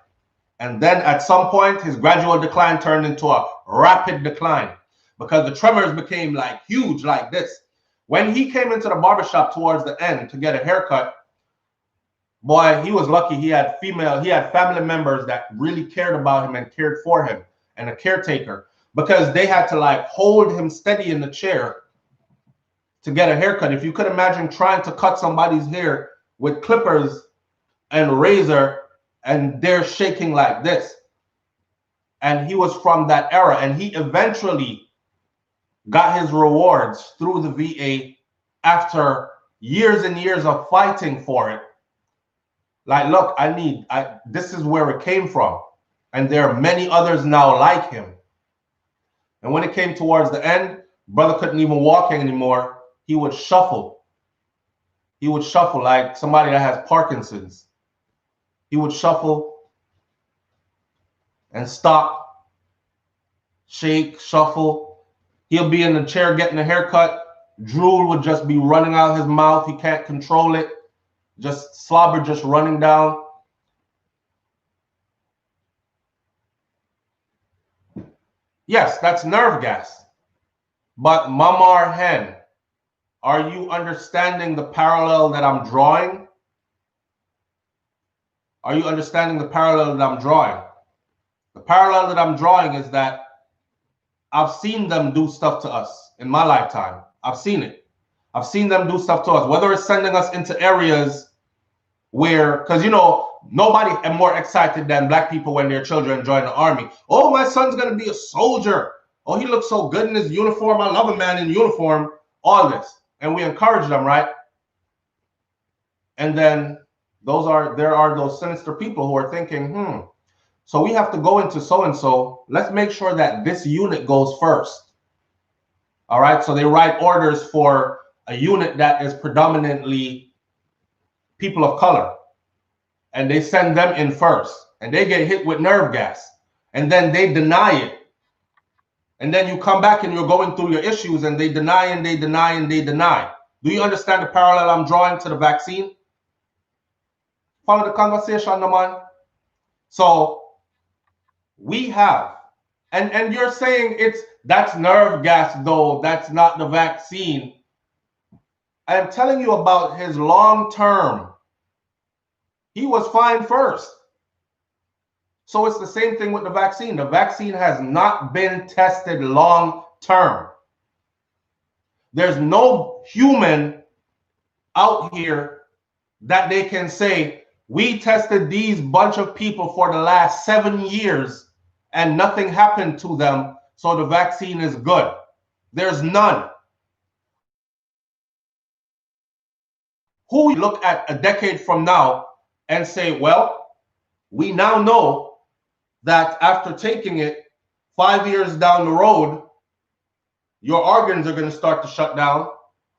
And then at some point, his gradual decline turned into a rapid decline because the tremors became like huge like this. When he came into the barbershop towards the end to get a haircut, boy, he was lucky. He had family members that really cared about him and cared for him, and a caretaker, because they had to like hold him steady in the chair to get a haircut. If you could imagine trying to cut somebody's hair with clippers and razor, and they're shaking like this. And he was from that era, and he eventually got his rewards through the VA after years and years of fighting for it. Like, look, this is where it came from. And there are many others now like him. And when it came towards the end, brother couldn't even walk anymore. He would shuffle. He would shuffle like somebody that has Parkinson's. He would shuffle and stop, shake, shuffle. He'll be in the chair getting a haircut. Drool would just be running out his mouth. He can't control it. Just slobber just running down. Yes, that's nerve gas. But Mamar Hen, are you understanding the parallel that I'm drawing? Are you understanding the parallel that I'm drawing? The parallel that I'm drawing is that I've seen them do stuff to us in my lifetime. I've seen it. I've seen them do stuff to us, whether it's sending us into areas where, because, you know, nobody is more excited than black people when their children join the army. Oh, my son's going to be a soldier. Oh, he looks so good in his uniform. I love a man in uniform. All this. And we encourage them, right? And then there are those sinister people who are thinking, so we have to go into so-and-so. Let's make sure that this unit goes first. All right. So they write orders for a unit that is predominantly people of color, and they send them in first, and they get hit with nerve gas, and then they deny it. And then you come back and you're going through your issues, and they deny and they deny and they deny. Do you understand the parallel I'm drawing to the vaccine? Follow the conversation, no man. So we have, and you're saying that's nerve gas, though. That's not the vaccine. I am telling you about his long term. He was fine first. So it's the same thing with the vaccine. The vaccine has not been tested long term. There's no human out here that they can say, we tested these bunch of people for the last 7 years and nothing happened to them, so the vaccine is good. There's none. Who look at a decade from now and say, well, we now know that after taking it, 5 years down the road, your organs are going to start to shut down,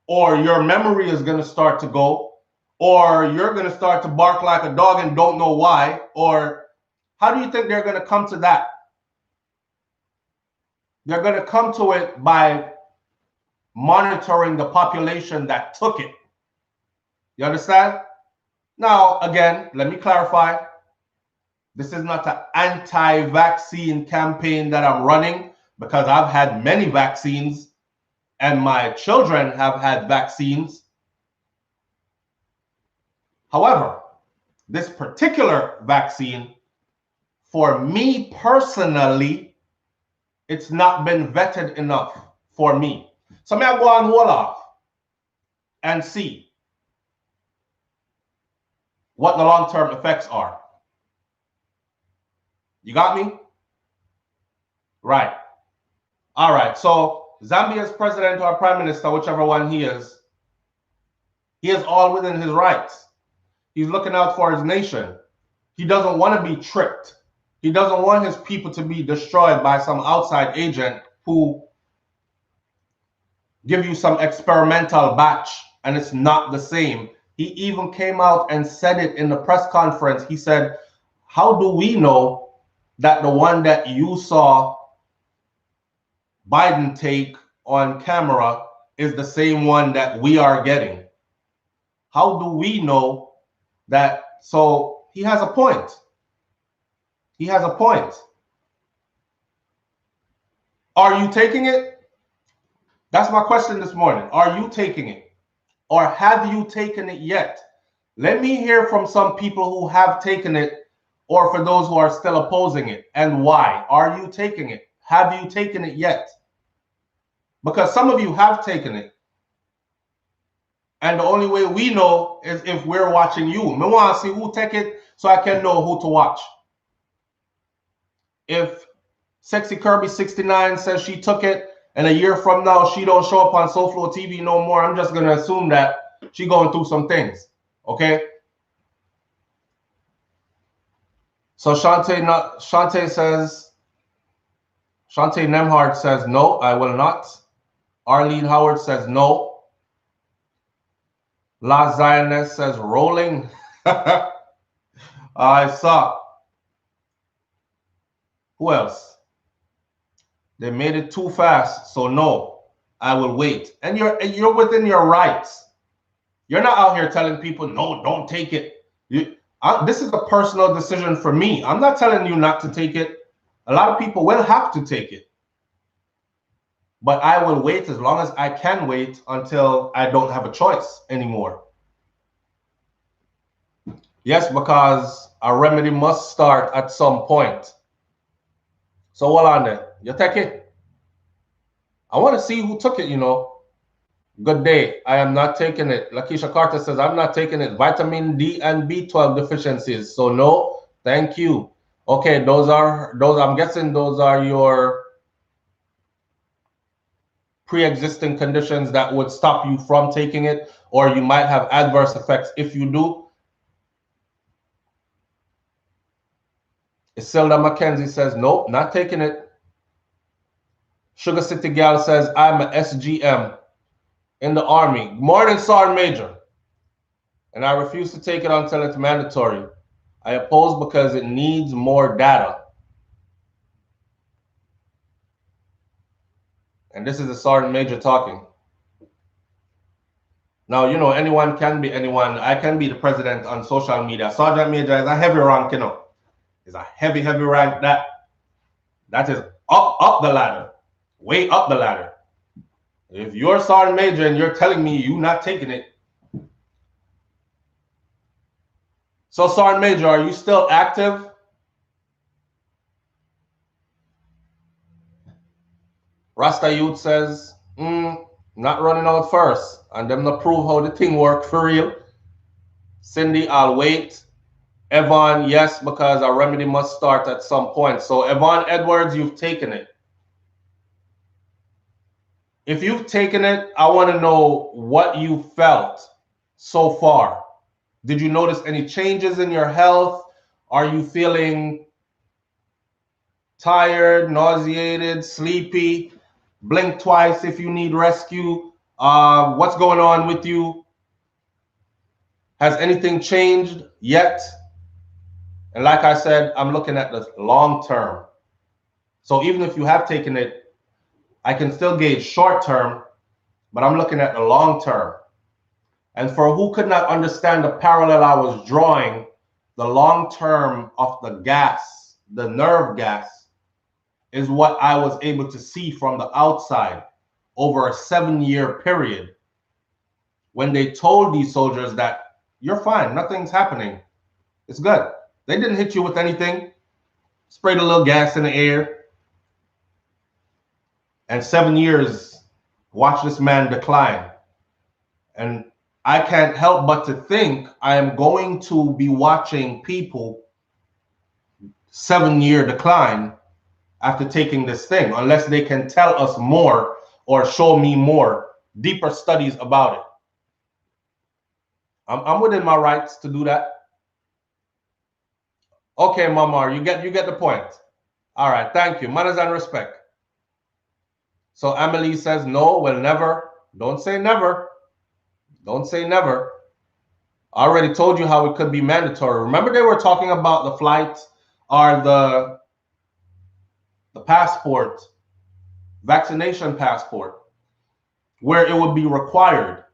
or your memory is going to start to go, or you're going to start to bark like a dog and don't know why? Or how do you think they're going to come to that? They're going to come to it by monitoring the population that took it. You understand? Now, again, let me clarify. This is not an anti-vaccine campaign that I'm running, because I've had many vaccines and my children have had vaccines. However, this particular vaccine, for me personally, it's not been vetted enough for me. So may I go and hold off and see what the long-term effects are. You got me? Right. All right. So Zambia's president or prime minister, whichever one he is all within his rights. He's looking out for his nation. He doesn't want to be tricked. He doesn't want his people to be destroyed by some outside agent who give you some experimental batch and it's not the same. He even came out and said it in the press conference. He said, how do we know that the one that you saw Biden take on camera is the same one that we are getting? How do we know that? So he has a point. He has a point. Are you taking it? That's my question this morning. Are you taking it? Or have you taken it yet? Let me hear from some people who have taken it, or for those who are still opposing it, and why. Are you taking it? Have you taken it yet? Because some of you have taken it. And the only way we know is if we're watching you. I want to see who take it so I can know who to watch. If Sexy Kirby 69 says she took it and a year from now she don't show up on SouFLoTV no more, I'm just going to assume that she going through some things. Okay? So Shantae Nemhard says, no, I will not. Arlene Howard says, no. La Zionist says, rolling. I saw. Who else? They made it too fast, so no, I will wait. And you're within your rights. You're not out here telling people, no, don't take it. This is a personal decision for me. I'm not telling you not to take it. A lot of people will have to take it. But I will wait as long as I can wait until I don't have a choice anymore. Yes, because a remedy must start at some point. So hold on there. You take it? I want to see who took it, you know. Good day. I am not taking it. Lakeisha Carter says, I'm not taking it. Vitamin D and B12 deficiencies. So no, thank you. Okay, those I'm guessing those are your pre-existing conditions that would stop you from taking it, or you might have adverse effects if you do. Isilda McKenzie says, nope, not taking it. Sugar City Gal says, I'm a SGM in the Army. Morning, Sergeant Major. And I refuse to take it until it's mandatory. I oppose because it needs more data. And this is the Sergeant Major talking. Now, you know, anyone can be anyone. I can be the president on social media. Sergeant Major is a heavy rank, you know. It's a heavy, heavy rank that is up the ladder, way up the ladder. If you're Sergeant Major and you're telling me you're not taking it. So Sergeant Major, are you still active? Rasta Youth says, not running out first. And them to prove how the thing work for real. Cindy, I'll wait. Evan, yes, because our remedy must start at some point. So Evan Edwards, you've taken it. If you've taken it, I want to know what you felt so far. Did you notice any changes in your health? Are you feeling tired, nauseated, sleepy, blink twice if you need rescue. What's going on with you? Has anything changed yet? And like I said, I'm looking at the long term. So even if you have taken it, I can still gauge short term, but I'm looking at the long term. And for who could not understand the parallel I was drawing, the long term of the gas, the nerve gas, is what I was able to see from the outside over a 7-year period when they told these soldiers that you're fine, nothing's happening, it's good. They didn't hit you with anything, sprayed a little gas in the air, and 7 years, watch this man decline. And I can't help but to think I am going to be watching people 7-year decline after taking this thing, unless they can tell us more or show me more, deeper studies about it. I'm within my rights to do that. Okay, Mamar, you get the point. All right, thank you. Manners and respect. So Amelie says, no, well, never. Don't say never. Don't say never. I already told you how it could be mandatory. Remember they were talking about the flights or the passport, vaccination passport, where it would be required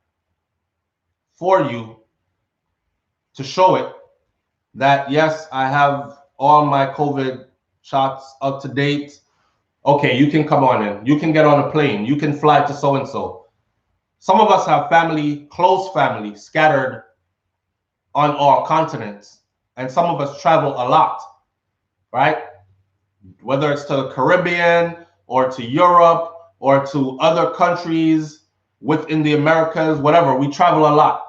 for you to show it that, yes, I have all my COVID shots up to date. Okay, you can come on in. You can get on a plane. You can fly to so-and-so. Some of us have family, close family, scattered on all continents. And some of us travel a lot, right? Whether it's to the Caribbean or to Europe or to other countries within the Americas, whatever, we travel a lot.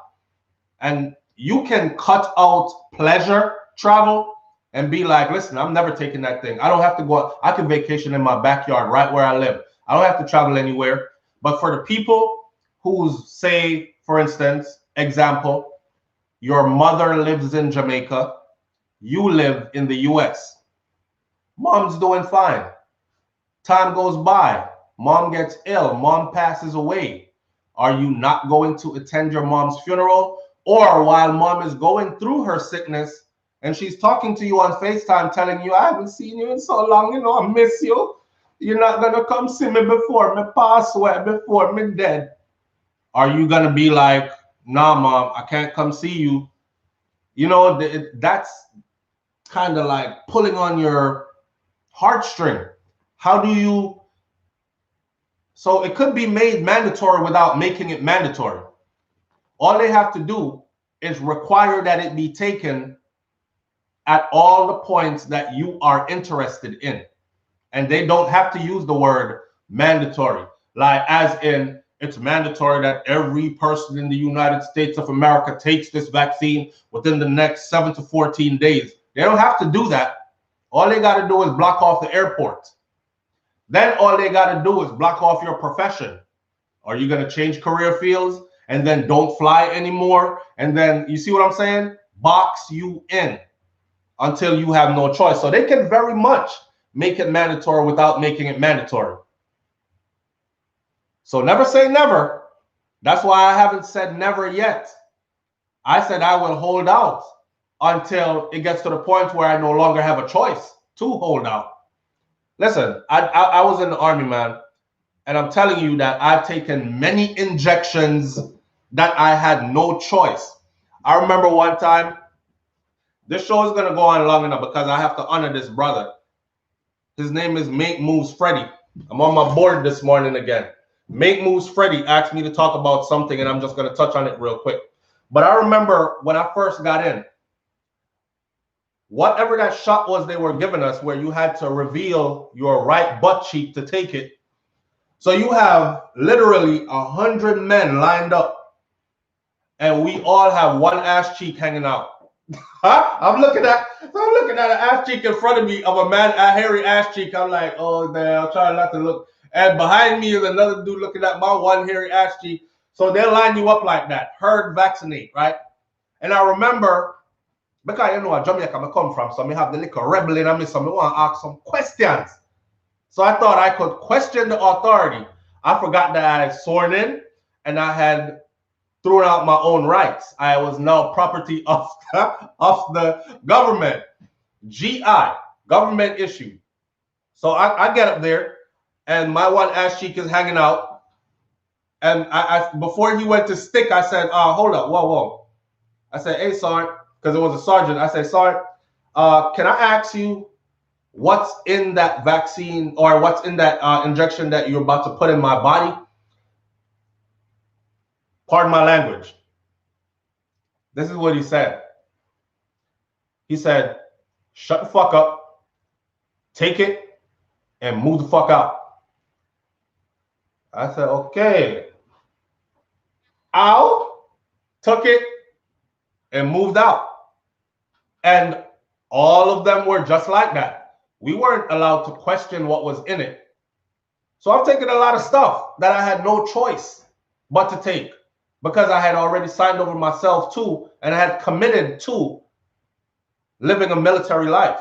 And you can cut out pleasure travel and be like, listen, I'm never taking that thing. I don't have to go out. I can vacation in my backyard right where I live. I don't have to travel anywhere. But for the people who's, say, for instance, example, your mother lives in Jamaica, you live in the US. Mom's doing fine. Time goes by. Mom gets ill. Mom passes away. Are you not going to attend your mom's funeral? Or while mom is going through her sickness and she's talking to you on FaceTime telling you, I haven't seen you in so long, I miss you. You're not going to come see me before me pass away, before me dead. Are you going to be like, nah, mom, I can't come see you? That's kind of like pulling on your heartstring. How do you? So it could be made mandatory without making it mandatory. All they have to do is require that it be taken at all the points that you are interested in. And they don't have to use the word mandatory, like as in it's mandatory that every person in the United States of America takes this vaccine within the next 7 to 14 days. They don't have to do that. All they got to do is block off the airport. Then all they got to do is block off your profession. Are you going to change career fields and then don't fly anymore? And then, you see what I'm saying? Box you in until you have no choice. So they can very much make it mandatory without making it mandatory. So never say never. That's why I haven't said never yet. I said I will hold out until it gets to the point where I no longer have a choice to hold out. Listen, I was in the army, man, and I'm telling you that I've taken many injections that I had no choice. I remember one time, this show is going to go on long enough because I have to honor this brother. His name is Make Moves Freddy. I'm on my board this morning again. Make Moves Freddy asked me to talk about something, and I'm just going to touch on it real quick. But I remember when I first got in, whatever that shot was they were giving us where you had to reveal your right butt cheek to take it. So you have literally 100 men lined up, and we all have one ass cheek hanging out. I'm looking at an ass cheek in front of me of a man, a hairy ass cheek. I'm like, oh damn, I'm trying not to look. And behind me is another dude looking at my one hairy ass cheek. So they'll line you up like that. Herd vaccinate, right? And I remember Because you know where Jamaica I come from, so I have the little rebel in me, so I want to ask some questions. So I thought I could question the authority. I forgot that I had sworn in and I had thrown out my own rights. I was now property of the government. GI, government issue. So I get up there and my one ass cheek is hanging out. And I before he went to stick, I said, hold up, whoa. I said, hey, Sergeant, because it was a sergeant. I said, Sergeant, can I ask you what's in that vaccine or what's in that injection that you're about to put in my body? Pardon my language. This is what he said. He said, shut the fuck up, take it, and move the fuck out. I said, okay. Out, took it, and moved out. And all of them were just like that. We weren't allowed to question what was in it. So I'm taking a lot of stuff that I had no choice but to take because I had already signed over myself to and I had committed to living a military life,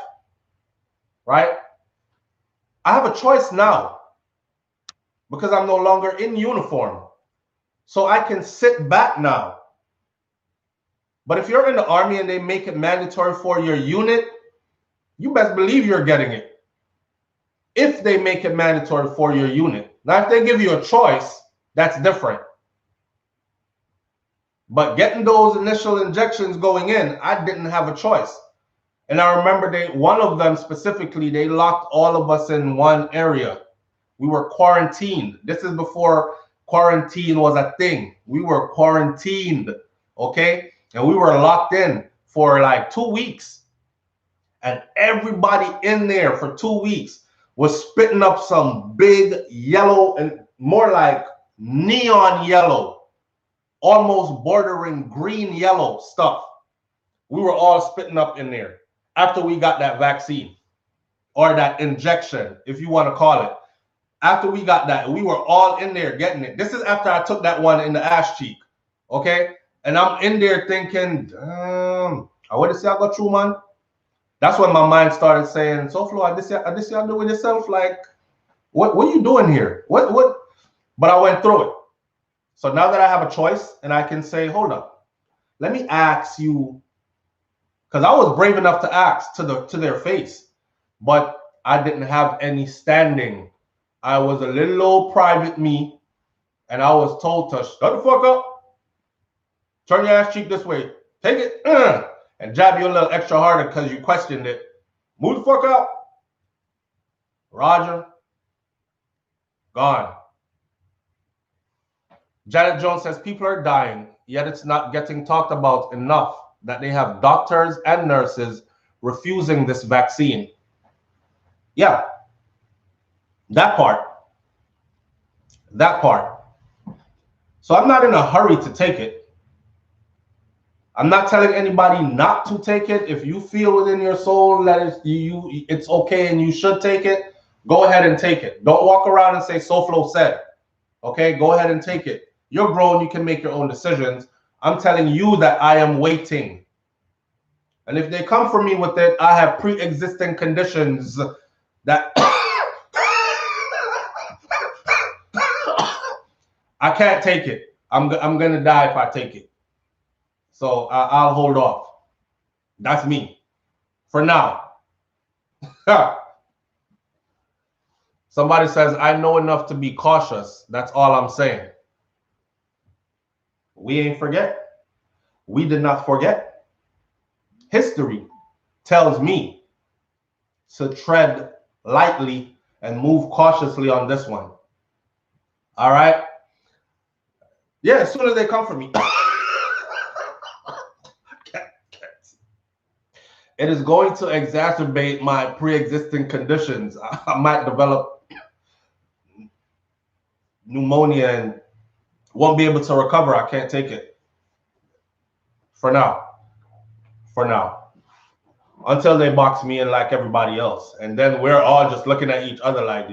right? I have a choice now because I'm no longer in uniform. So I can sit back now. But if you're in the Army and they make it mandatory for your unit, you best believe you're getting it. If they make it mandatory for your unit. Now, if they give you a choice, that's different. But getting those initial injections going in, I didn't have a choice. And I remember one of them specifically, they locked all of us in one area. We were quarantined. This is before quarantine was a thing. We were quarantined, okay? And we were locked in for like 2 weeks. And everybody in there for 2 weeks was spitting up some big yellow and more like neon yellow, almost bordering green yellow stuff. We were all spitting up in there after we got that vaccine or that injection, if you want to call it. After we got that, we were all in there getting it. This is after I took that one in the ass cheek, okay? And I'm in there thinking, damn, I want to see I got through, man. That's when my mind started saying, SouFLo, this you doing yourself? Like, what are you doing here? What? But I went through it. So now that I have a choice and I can say, hold up, let me ask you, because I was brave enough to ask to their face, but I didn't have any standing. I was a little old private me, and I was told to shut the fuck up, turn your ass cheek this way, take it, and jab you a little extra harder because you questioned it. Move the fuck out. Roger. Gone. Janet Jones says people are dying, yet it's not getting talked about enough that they have doctors and nurses refusing this vaccine. Yeah. That part. So I'm not in a hurry to take it. I'm not telling anybody not to take it. If you feel within your soul that it's okay and you should take it, go ahead and take it. Don't walk around and say SouFLo said. Okay, go ahead and take it. You're grown, you can make your own decisions. I'm telling you that I am waiting. And if they come for me with it, I have pre-existing conditions that I can't take it. I'm going to die if I take it. So I'll hold off. That's me. For now. Somebody says, I know enough to be cautious. That's all I'm saying. We ain't forget. We did not forget. History tells me to tread lightly and move cautiously on this one. All right? Yeah, as soon as they come for me. It is going to exacerbate my pre-existing conditions. I might develop pneumonia and won't be able to recover. I can't take it. For now. Until they box me in like everybody else. And then we're all just looking at each other like,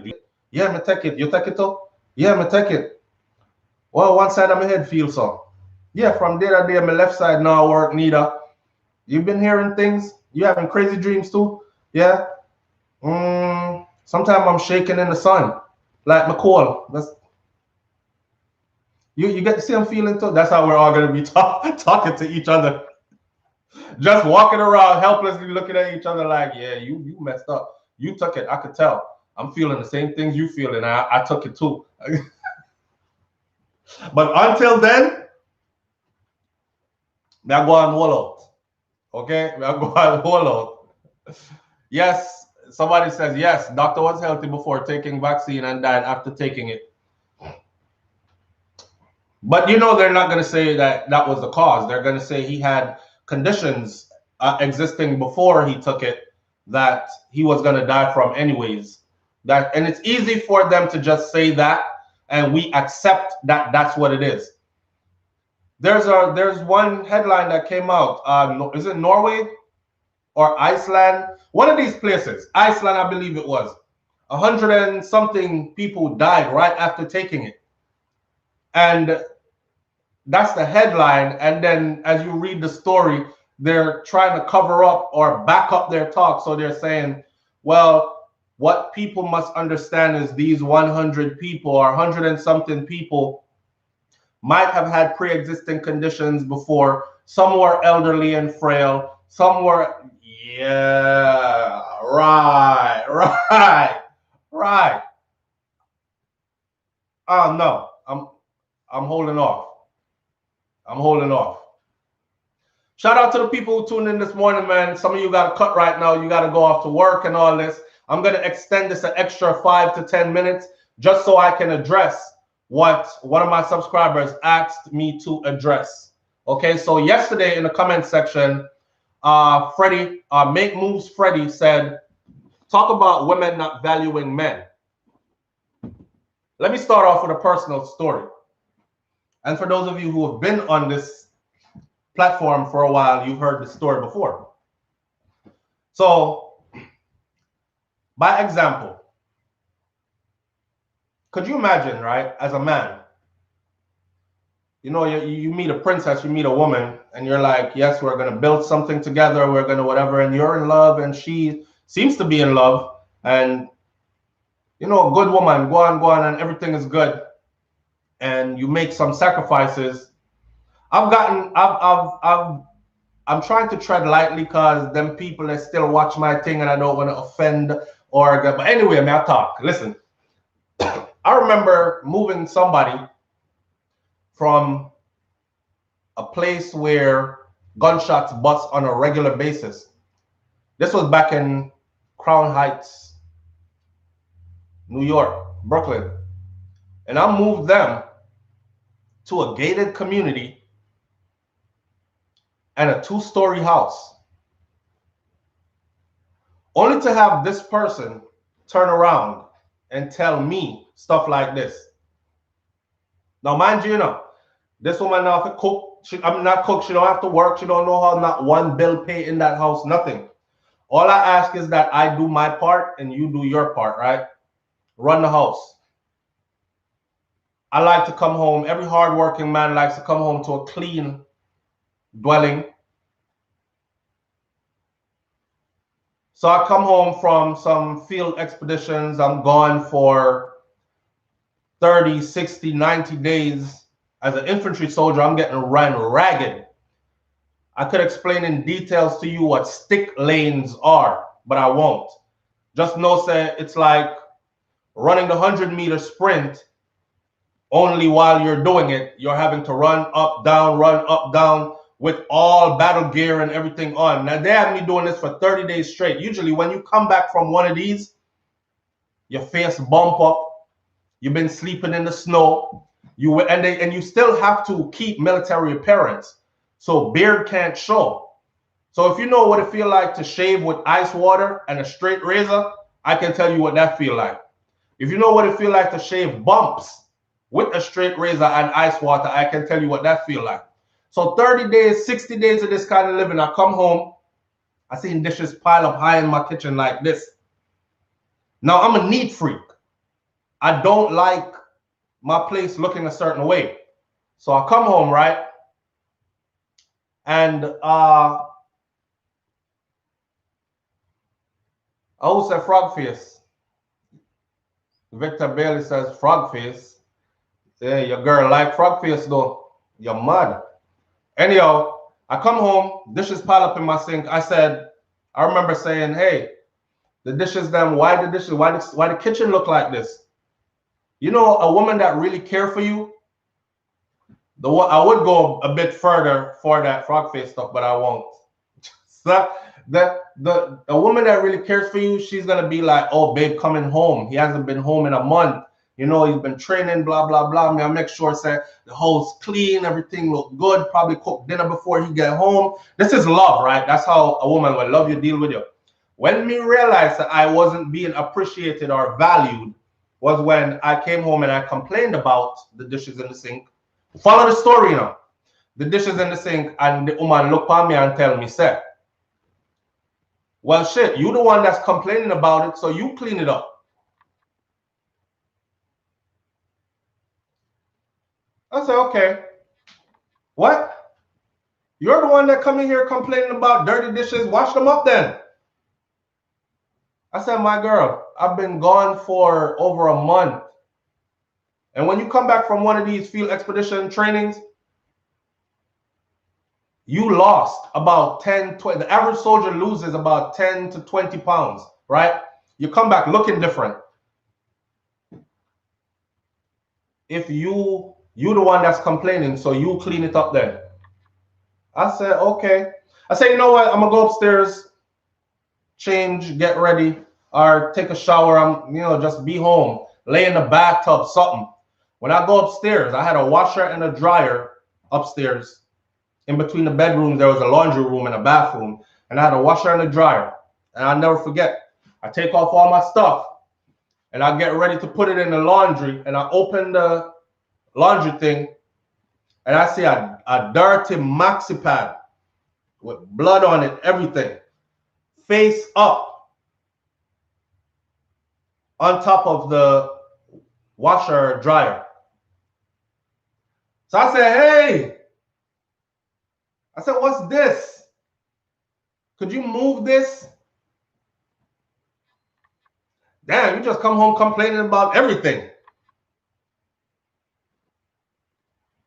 yeah, me take it. You take it too? Yeah, me take it. Well, one side of my head feels so. Yeah, from day to day, my left side now work neither. You've been hearing things? You having crazy dreams too? Yeah? Sometimes I'm shaking in the sun. Like McCall. You get to see I'm feeling too? That's how we're all going to be talking to each other. Just walking around helplessly looking at each other like, yeah, you messed up. You took it. I could tell. I'm feeling the same things you feel, and I took it too. But until then, I go on hold out. Okay? I go on hold out. Yes, somebody says, yes, doctor was healthy before taking vaccine and died after taking it. But you know they're not going to say that that was the cause. They're going to say he had conditions existing before he took it that he was going to die from anyways. And it's easy for them to just say that, and we accept that that's what it is. There's one headline that came out. Is it Norway or Iceland? One of these places, Iceland, I believe it was. 100 and something people died right after taking it, and that's the headline. And then as you read the story, they're trying to cover up or back up their talk. So they're saying, well, what people must understand is these 100 people or 100 and something people might have had pre-existing conditions before. Some were elderly and frail. Some were, yeah, right. Oh no, I'm holding off. I'm holding off. Shout out to the people who tuned in this morning, man. Some of you got to cut right now. You got to go off to work and all this. I'm going to extend this an extra 5 to 10 minutes just so I can address what one of my subscribers asked me to address. Okay, so yesterday in the comment section, Freddie, Make Moves Freddie said, talk about women not valuing men. Let me start off with a personal story. And for those of you who have been on this platform for a while, you've heard the story before. So, by example, could you imagine, right, as a man, you know, you meet a princess, you meet a woman, and you're like, yes, we're going to build something together, we're going to whatever, and you're in love, and she seems to be in love, and, you know, a good woman, go on, and everything is good, and you make some sacrifices. I'm trying to tread lightly because them people that still watch my thing and I don't want to offend but anyway, I mean, I talk. Listen, I remember moving somebody from a place where gunshots bust on a regular basis. This was back in Crown Heights, New York, Brooklyn. And I moved them to a gated community and a 2-story house, only to have this person turn around and tell me stuff like this. Now, mind you, this woman now have to cook. Not cook. She don't have to work. She don't know how not one bill pay in that house. Nothing. All I ask is that I do my part and you do your part, right? Run the house. I like to come home. Every hardworking man likes to come home to a clean dwelling. So I come home from some field expeditions. I'm gone for 30, 60, 90 days. As an infantry soldier, I'm getting run ragged. I could explain in details to you what stick lanes are, but I won't. Just know that it's like running the 100-meter sprint, only while you're doing it, you're having to run up, down, with all battle gear and everything on. Now, they have me doing this for 30 days straight. Usually, when you come back from one of these, your face bump up, you've been sleeping in the snow, and you still have to keep military appearance, so beard can't show. So if you know what it feels like to shave with ice water and a straight razor, I can tell you what that feels like. If you know what it feels like to shave bumps with a straight razor and ice water, I can tell you what that feels like. So 30 days, 60 days of this kind of living, I come home, I see dishes pile up high in my kitchen like this. Now, I'm a neat freak. I don't like my place looking a certain way. So I come home, right? And I who said frog face? Victor Bailey says frog face. Yeah, your girl like frog face though. You're mad. Anyhow, I come home, dishes pile up in my sink. I remember saying, hey, the dishes, them, why the dishes, why the kitchen look like this? You know, a woman that really care for you, I would go a bit further for that frog face stuff, but I won't. So a woman that really cares for you, she's gonna be like, oh babe, coming home. He hasn't been home in a month. You know, he's been training, blah, blah, blah. I make sure say the house clean, everything look good, probably cook dinner before he get home. This is love, right? That's how a woman will love you, deal with you. When me realized that I wasn't being appreciated or valued was when I came home and I complained about the dishes in the sink. Follow the story now. The dishes in the sink, and the woman look at me and tell me, say, well, shit, you the one that's complaining about it, so you clean it up. I said, okay. What? You're the one that come in here complaining about dirty dishes. Wash them up then. I said, my girl, I've been gone for over a month. And when you come back from one of these field expedition trainings, you lost about 10, 20. The average soldier loses about 10 to 20 pounds, right? You come back looking different. If you the one that's complaining, so you clean it up then. I said, okay. I said, you know what? I'm gonna go upstairs, change, get ready, or take a shower. I'm, just be home, lay in the bathtub, something. When I go upstairs, I had a washer and a dryer upstairs. In between the bedrooms, there was a laundry room and a bathroom, and I had a washer and a dryer. And I'll never forget. I take off all my stuff, and I get ready to put it in the laundry, and I open the laundry thing, and I see a dirty maxi pad with blood on it, everything, face up on top of the washer dryer. So I said, hey, what's this? Could you move this? Damn, you just come home complaining about everything.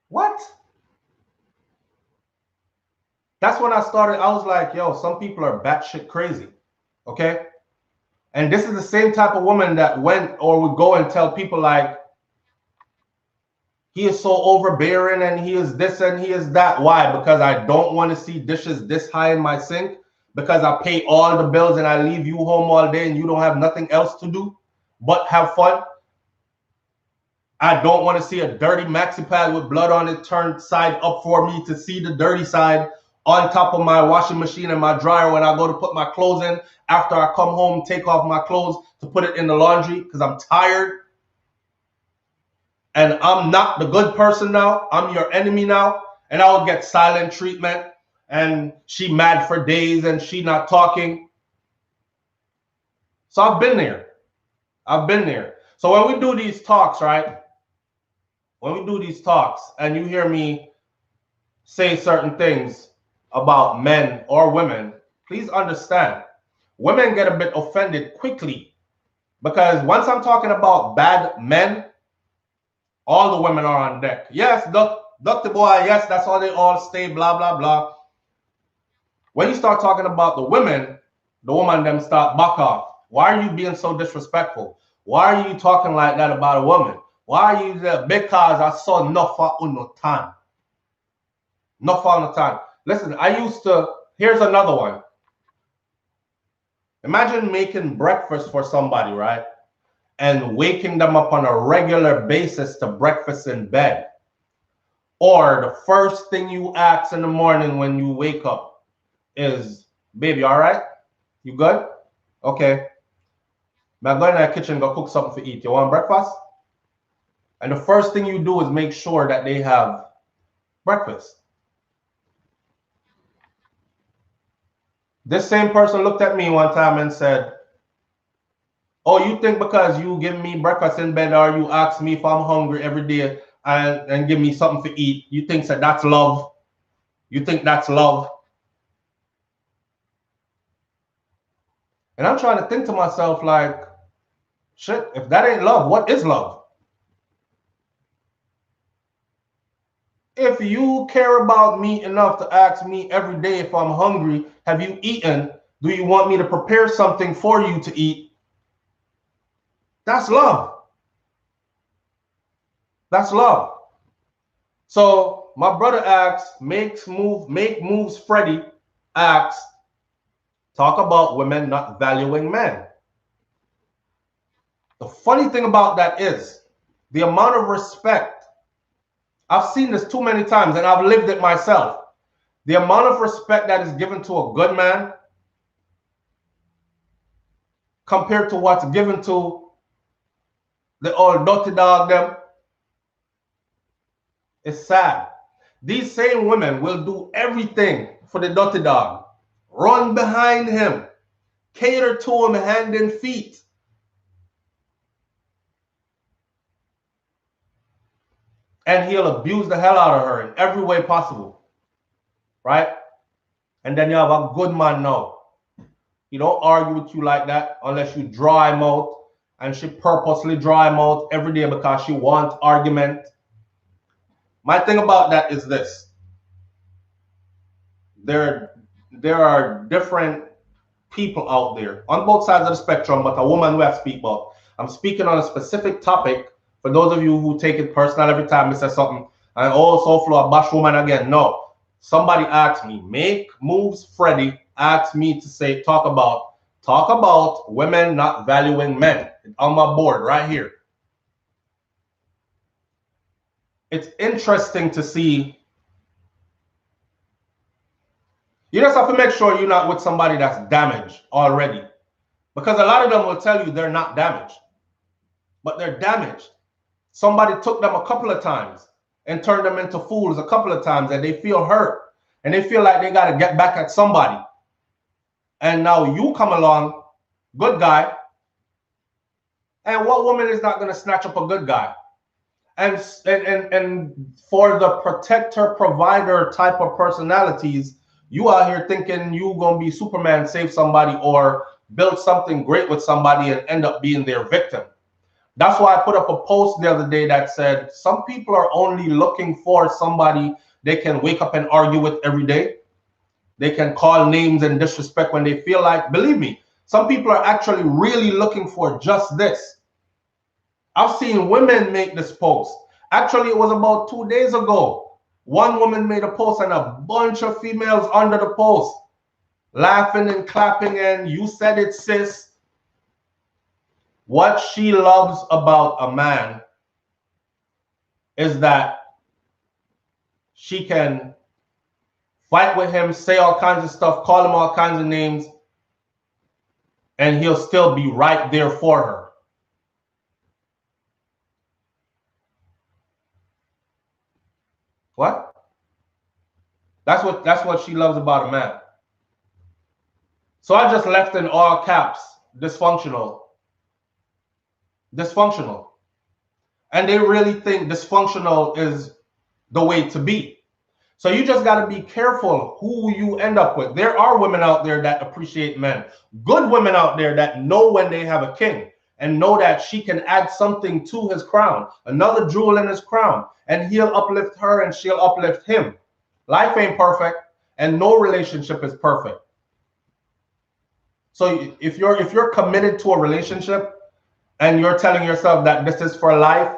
What? That's when I started. I was like, yo, some people are batshit crazy. Okay? And this is the same type of woman that went or would go and tell people like, he is so overbearing and he is this and he is that. Why? Because I don't want to see dishes this high in my sink, because I pay all the bills and I leave you home all day and you don't have nothing else to do but have fun. I don't want to see a dirty maxi pad with blood on it turned side up for me to see the dirty side on top of my washing machine and my dryer when I go to put my clothes in after I come home, take off my clothes to put it in the laundry because I'm tired. And I'm not the good person now. I'm your enemy now. And I will get silent treatment. And she mad for days and she not talking. So I've been there. I've been there. So when we do these talks, right? When we do these talks and you hear me say certain things about men or women, please understand. Women get a bit offended quickly because once I'm talking about bad men, all the women are on deck. Yes, Dr. Boy, yes, that's how they all stay, blah, blah, blah. When you start talking about the women, the woman them start back off. Why are you being so disrespectful? Why are you talking like that about a woman? Why are you there? Because I saw enough for no time. Enough for no time. Listen, here's another one. Imagine making breakfast for somebody, right? And waking them up on a regular basis to breakfast in bed. Or the first thing you ask in the morning when you wake up is, baby, all right? You good? Okay. I'm going to the kitchen and go cook something to eat. You want breakfast? And the first thing you do is make sure that they have breakfast. This same person looked at me one time and said, oh, you think because you give me breakfast in bed or you ask me if I'm hungry every day and give me something to eat, you think that that's love? You think that's love? And I'm trying to think to myself, like, shit, if that ain't love, what is love? If you care about me enough to ask me every day if I'm hungry, have you eaten? Do you want me to prepare something for you to eat? That's love. That's love. So my brother asks, make moves Freddie asks, talk about women not valuing men. The funny thing about that is the amount of respect. I've seen this too many times and I've lived it myself. The amount of respect that is given to a good man compared to what's given to the old dirty dog them is sad. These same women will do everything for the dirty dog, run behind him, cater to him hand and feet. And he'll abuse the hell out of her in every way possible, right? And then you have a good man now. He don't argue with you like that unless you draw him out, and she purposely draw him out every day because she wants argument. My thing about that is this. There are different people out there on both sides of the spectrum, but a woman we have to speak about. I'm speaking on a specific topic for those of you who take it personal every time I say something. And oh, SouFLo, a bash woman again. No. Somebody asked me, make moves Freddie asked me to say, talk about women not valuing men. It's on my board right here. It's interesting to see. You just have to make sure you're not with somebody that's damaged already. Because a lot of them will tell you they're not damaged. But they're damaged. Somebody took them a couple of times and turned them into fools a couple of times, and they feel hurt. And they feel like they got to get back at somebody. And now you come along, good guy. And what woman is not going to snatch up a good guy? And for the protector, provider type of personalities, you out here thinking you going to be Superman, save somebody, or build something great with somebody and end up being their victim. That's why I put up a post the other day that said some people are only looking for somebody they can wake up and argue with every day. They can call names and disrespect when they feel like. Believe me, some people are actually really looking for just this. I've seen women make this post. Actually, it was about 2 days ago. One woman made a post and a bunch of females under the post laughing and clapping, and you said it, sis. What she loves about a man is that she can fight with him, say all kinds of stuff, call him all kinds of names, and he'll still be right there for her. What? That's what she loves about a man. So I just left in all caps, dysfunctional. Dysfunctional. And they really think dysfunctional is the way to be. So you just got to be careful who you end up with. There are women out there that appreciate men. Good women out there that know when they have a king and know that she can add something to his crown, another jewel in his crown, and he'll uplift her and she'll uplift him. Life ain't perfect, and no relationship is perfect. So if you're committed to a relationship and you're telling yourself that this is for life,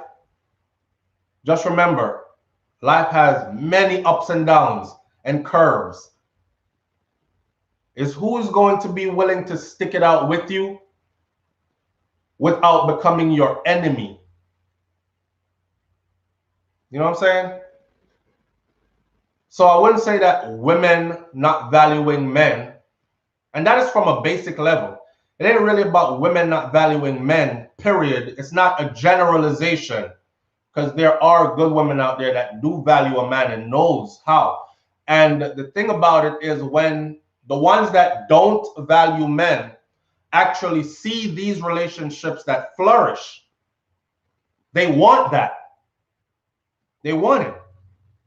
just remember, life has many ups and downs and curves. It's who's going to be willing to stick it out with you without becoming your enemy. You know what I'm saying? So I wouldn't say that women not valuing men, and that is from a basic level. It ain't really about women not valuing men, period. It's not a generalization, because there are good women out there that do value a man and knows how. And the thing about it is when the ones that don't value men actually see these relationships that flourish, they want that. They want it.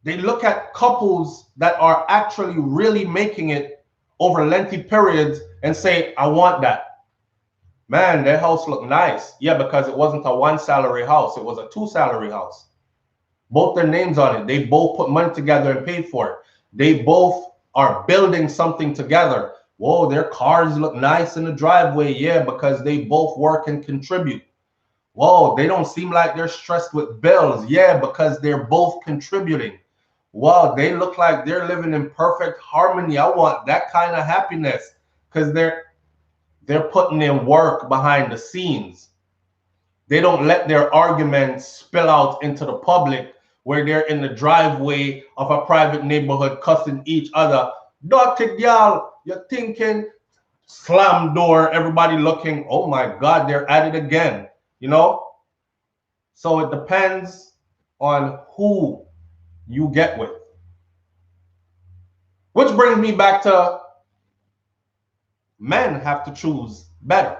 They look at couples that are actually really making it over lengthy periods and say, I want that. Man, their house looked nice. Yeah, because it wasn't a one salary house. It was a two salary house. Both their names on it. They both put money together and paid for it. They both are building something together. Whoa, their cars look nice in the driveway. Yeah, because they both work and contribute. Whoa, they don't seem like they're stressed with bills. Yeah, because they're both contributing. Wow, they look like they're living in perfect harmony. I want that kind of happiness because they're putting in work behind the scenes. They don't let their arguments spill out into the public where they're in the driveway of a private neighborhood cussing each other. Dirty girl, you're thinking, slam door, everybody looking, oh my God, they're at it again, you know? So it depends on who you get with. Which brings me back to men have to choose better.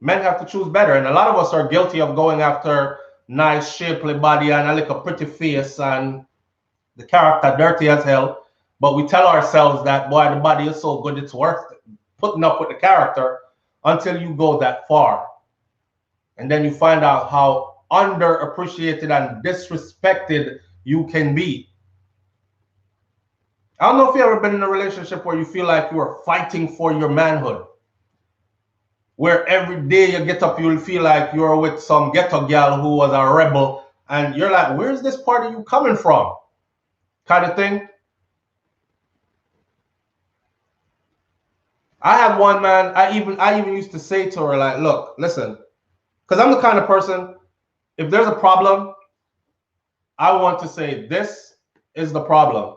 Men have to choose better. And a lot of us are guilty of going after nice, shapely body and a little pretty face and the character dirty as hell. But we tell ourselves that, boy, the body is so good, it's worth putting up with the character until you go that far. And then you find out how underappreciated and disrespected you can be. I don't know if you've ever been in a relationship where you feel like you are fighting for your manhood. Where every day you get up, you'll feel like you're with some ghetto girl who was a rebel, and you're like, where's this part of you coming from? Kind of thing. I had one, man, I even used to say to her, like, look, listen, because I'm the kind of person, if there's a problem, I want to say, this is the problem.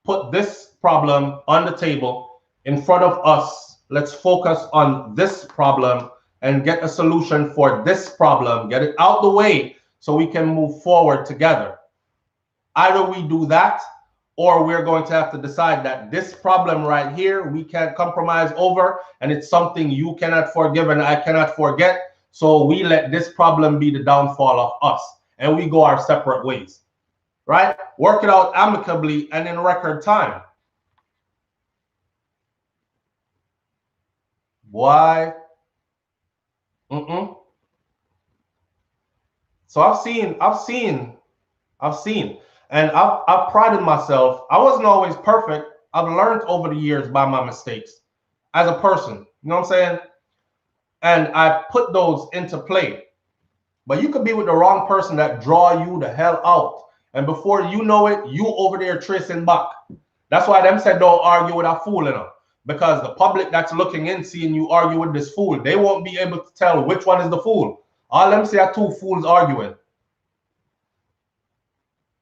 Put this problem on the table in front of us. Let's focus on this problem and get a solution for this problem. Get it out the way so we can move forward together. Either we do that, or we're going to have to decide that this problem right here, we can't compromise over, and it's something you cannot forgive and I cannot forget. So we let this problem be the downfall of us, and we go our separate ways, right? Work it out amicably and in record time. Why? So I've seen, and I've prided myself. I wasn't always perfect. I've learned over the years by my mistakes as a person. You know what I'm saying? And I put those into play. But you could be with the wrong person that draw you the hell out, and before you know it, you over there tracing back. That's why them said don't argue with a fool enough. Because the public that's looking in, seeing you argue with this fool, they won't be able to tell which one is the fool. All them say are two fools arguing.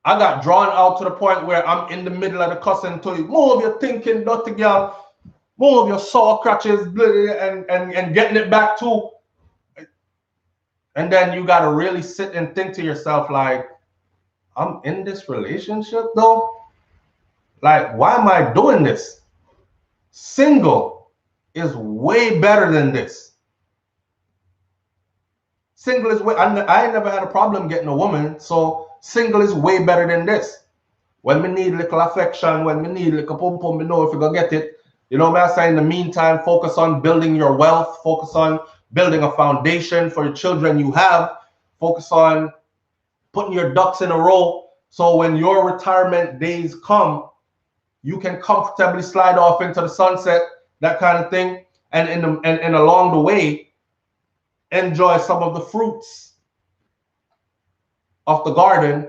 I got drawn out to the point where I'm in the middle of the cussing to you. Move your thinking, dirty girl. Move your sore crutches, and getting it back too. And then you got to really sit and think to yourself, like, I'm in this relationship though? Like, why am I doing this? Single is way better than this. Single is way, I never had a problem getting a woman, so single is way better than this. When we need little affection, when we need little pum pum, we know if we're going to get it. You know what I'm saying? In the meantime, focus on building your wealth, focus on building a foundation for the children you have, focus on putting your ducks in a row so when your retirement days come, you can comfortably slide off into the sunset, that kind of thing, and along the way, enjoy some of the fruits of the garden.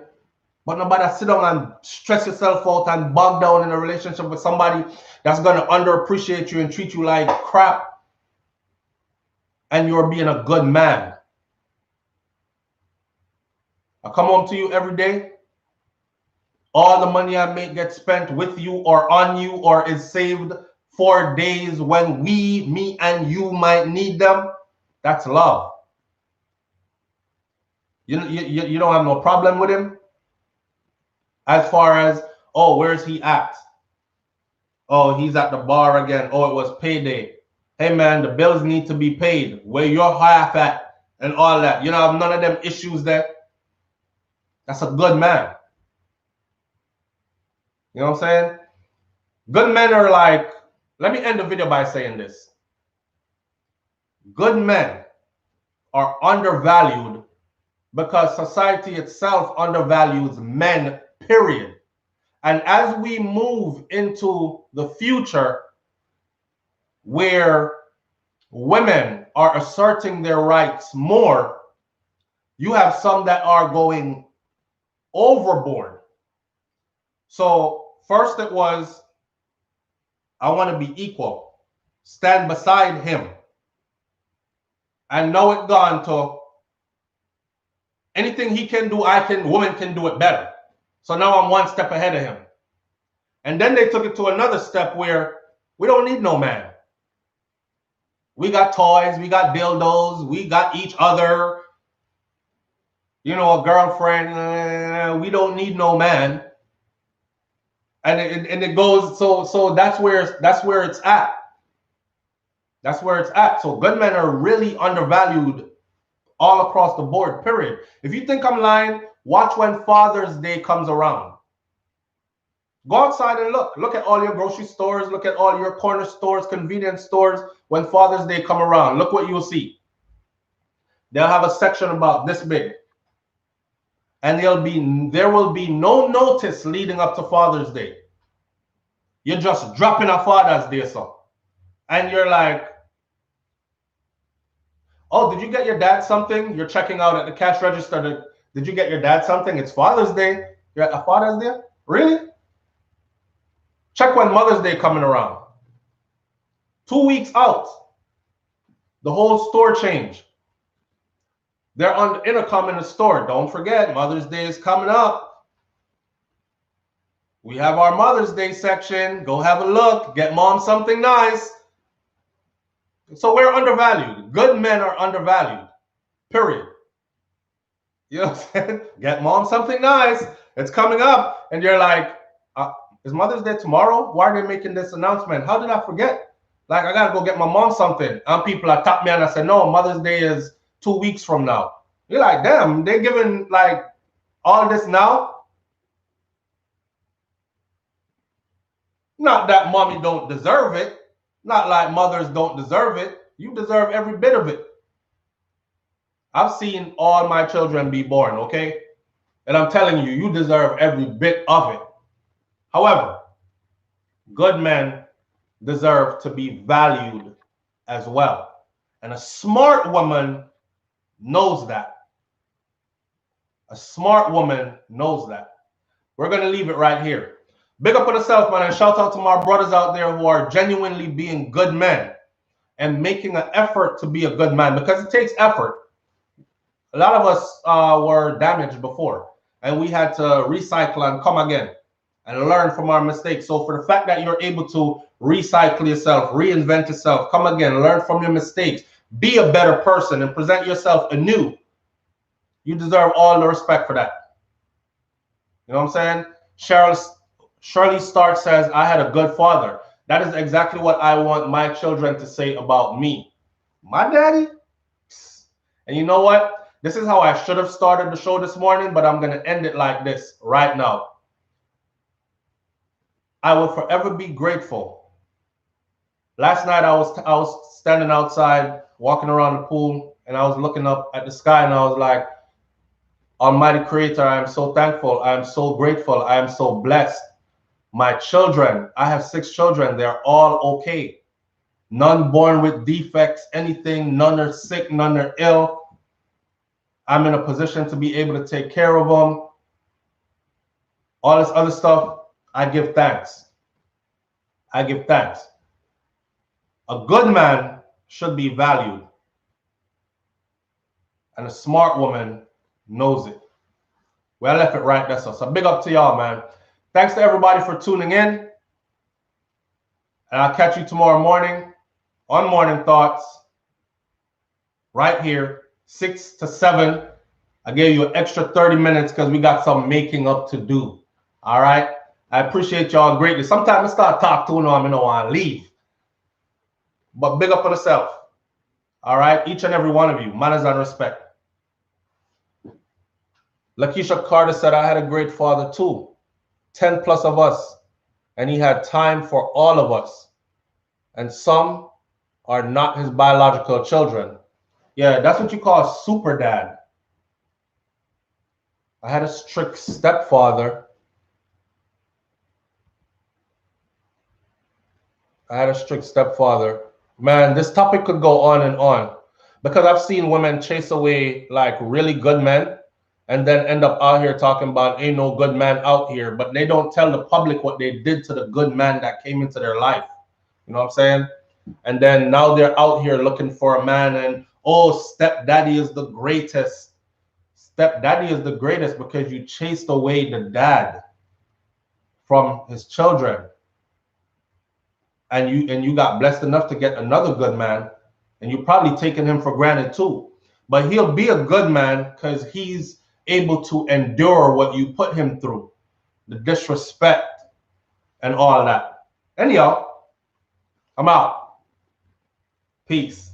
But nobody sit down and stress yourself out and bog down in a relationship with somebody that's going to underappreciate you and treat you like crap, and you're being a good man. I come home to you every day. All the money I make gets spent with you or on you or is saved for days when me and you might need them. That's love. You don't have no problem with him? As far as, oh, where's he at? Oh, he's at the bar again. Oh, it was payday. Hey, man, the bills need to be paid. Where you're half at and all that. You don't have none of them issues there. That's a good man. You know what I'm saying? Good men are like, let me end the video by saying this. Good men are undervalued because society itself undervalues men, period. And as we move into the future where women are asserting their rights more, you have some that are going overboard. So first it was, I want to be equal, stand beside him. And now it's gone to anything he can do, women can do it better. So now I'm one step ahead of him. And then they took it to another step where we don't need no man. We got toys, we got dildos, we got each other, you know, a girlfriend. We don't need no man. And it goes, so that's where it's at. That's where it's at. So good men are really undervalued all across the board, period. If you think I'm lying, watch when Father's Day comes around. Go outside and look. Look at all your grocery stores. Look at all your corner stores, convenience stores. When Father's Day come around, look what you'll see. They'll have a section about this big. And there will be no notice leading up to Father's Day. You're just dropping a Father's Day song. And you're like, oh, did you get your dad something? You're checking out at the cash register. Did you get your dad something? It's Father's Day. You're at a Father's Day? Really? Check when Mother's Day coming around. 2 weeks out. The whole store changed. They're on the intercom in the store. Don't forget, Mother's Day is coming up. We have our Mother's Day section. Go have a look. Get mom something nice. So we're undervalued. Good men are undervalued. Period. You know what I'm saying? Get mom something nice. It's coming up. And you're like, is Mother's Day tomorrow? Why are they making this announcement? How did I forget? Like, I got to go get my mom something. And people are tapping me and I said, no, Mother's Day is 2 weeks from now. You're like, damn, they're giving like all this now? Not that mommy don't deserve it. Not like mothers don't deserve it. You deserve every bit of it. I've seen all my children be born, okay? And I'm telling you, you deserve every bit of it. However, good men deserve to be valued as well. And a smart woman knows that. A smart woman knows that. We're going to leave it right here. Big up on yourself, man, and shout out to my brothers out there who are genuinely being good men and making an effort to be a good man, because it takes effort. A lot of us were damaged before, and we had to recycle and come again and learn from our mistakes. So for the fact that you're able to recycle yourself, reinvent yourself, come again, learn from your mistakes, be a better person, and present yourself anew, you deserve all the respect for that. You know what I'm saying? Shirley Stark says, I had a good father. That is exactly what I want my children to say about me. My daddy? And you know what? This is how I should have started the show this morning, but I'm going to end it like this right now. I will forever be grateful. Last night I was standing outside, walking around the pool, and I was looking up at the sky, and I was like, Almighty Creator, I am so thankful. I am so grateful. I am so blessed. My children, I have 6 children. They're all okay. None born with defects, anything. None are sick. None are ill. I'm in a position to be able to take care of them. All this other stuff, I give thanks. I give thanks. A good man should be valued. And a smart woman knows it. Well, I left it right there. So big up to y'all, man. Thanks to everybody for tuning in. And I'll catch you tomorrow morning on Morning Thoughts. Right here, 6 to 7. I gave you an extra 30 minutes because we got some making up to do. All right? I appreciate y'all greatly. Sometimes I start talking to them and I don't want to leave. But big up on yourself. All right? Each and every one of you. Manners and respect. Lakeisha Carter said, I had a great father too. 10 plus of us. And he had time for all of us. And some are not his biological children. Yeah, that's what you call a super dad. I had a strict stepfather. Man, this topic could go on and on because I've seen women chase away like really good men and then end up out here talking about ain't no good man out here, but they don't tell the public what they did to the good man that came into their life. You know what I'm saying? And then now they're out here looking for a man, and oh, stepdaddy is the greatest. Stepdaddy is the greatest because you chased away the dad from his children. And you got blessed enough to get another good man, and you probably taken him for granted too. But he'll be a good man because he's able to endure what you put him through, the disrespect and all that. Anyhow, I'm out. Peace.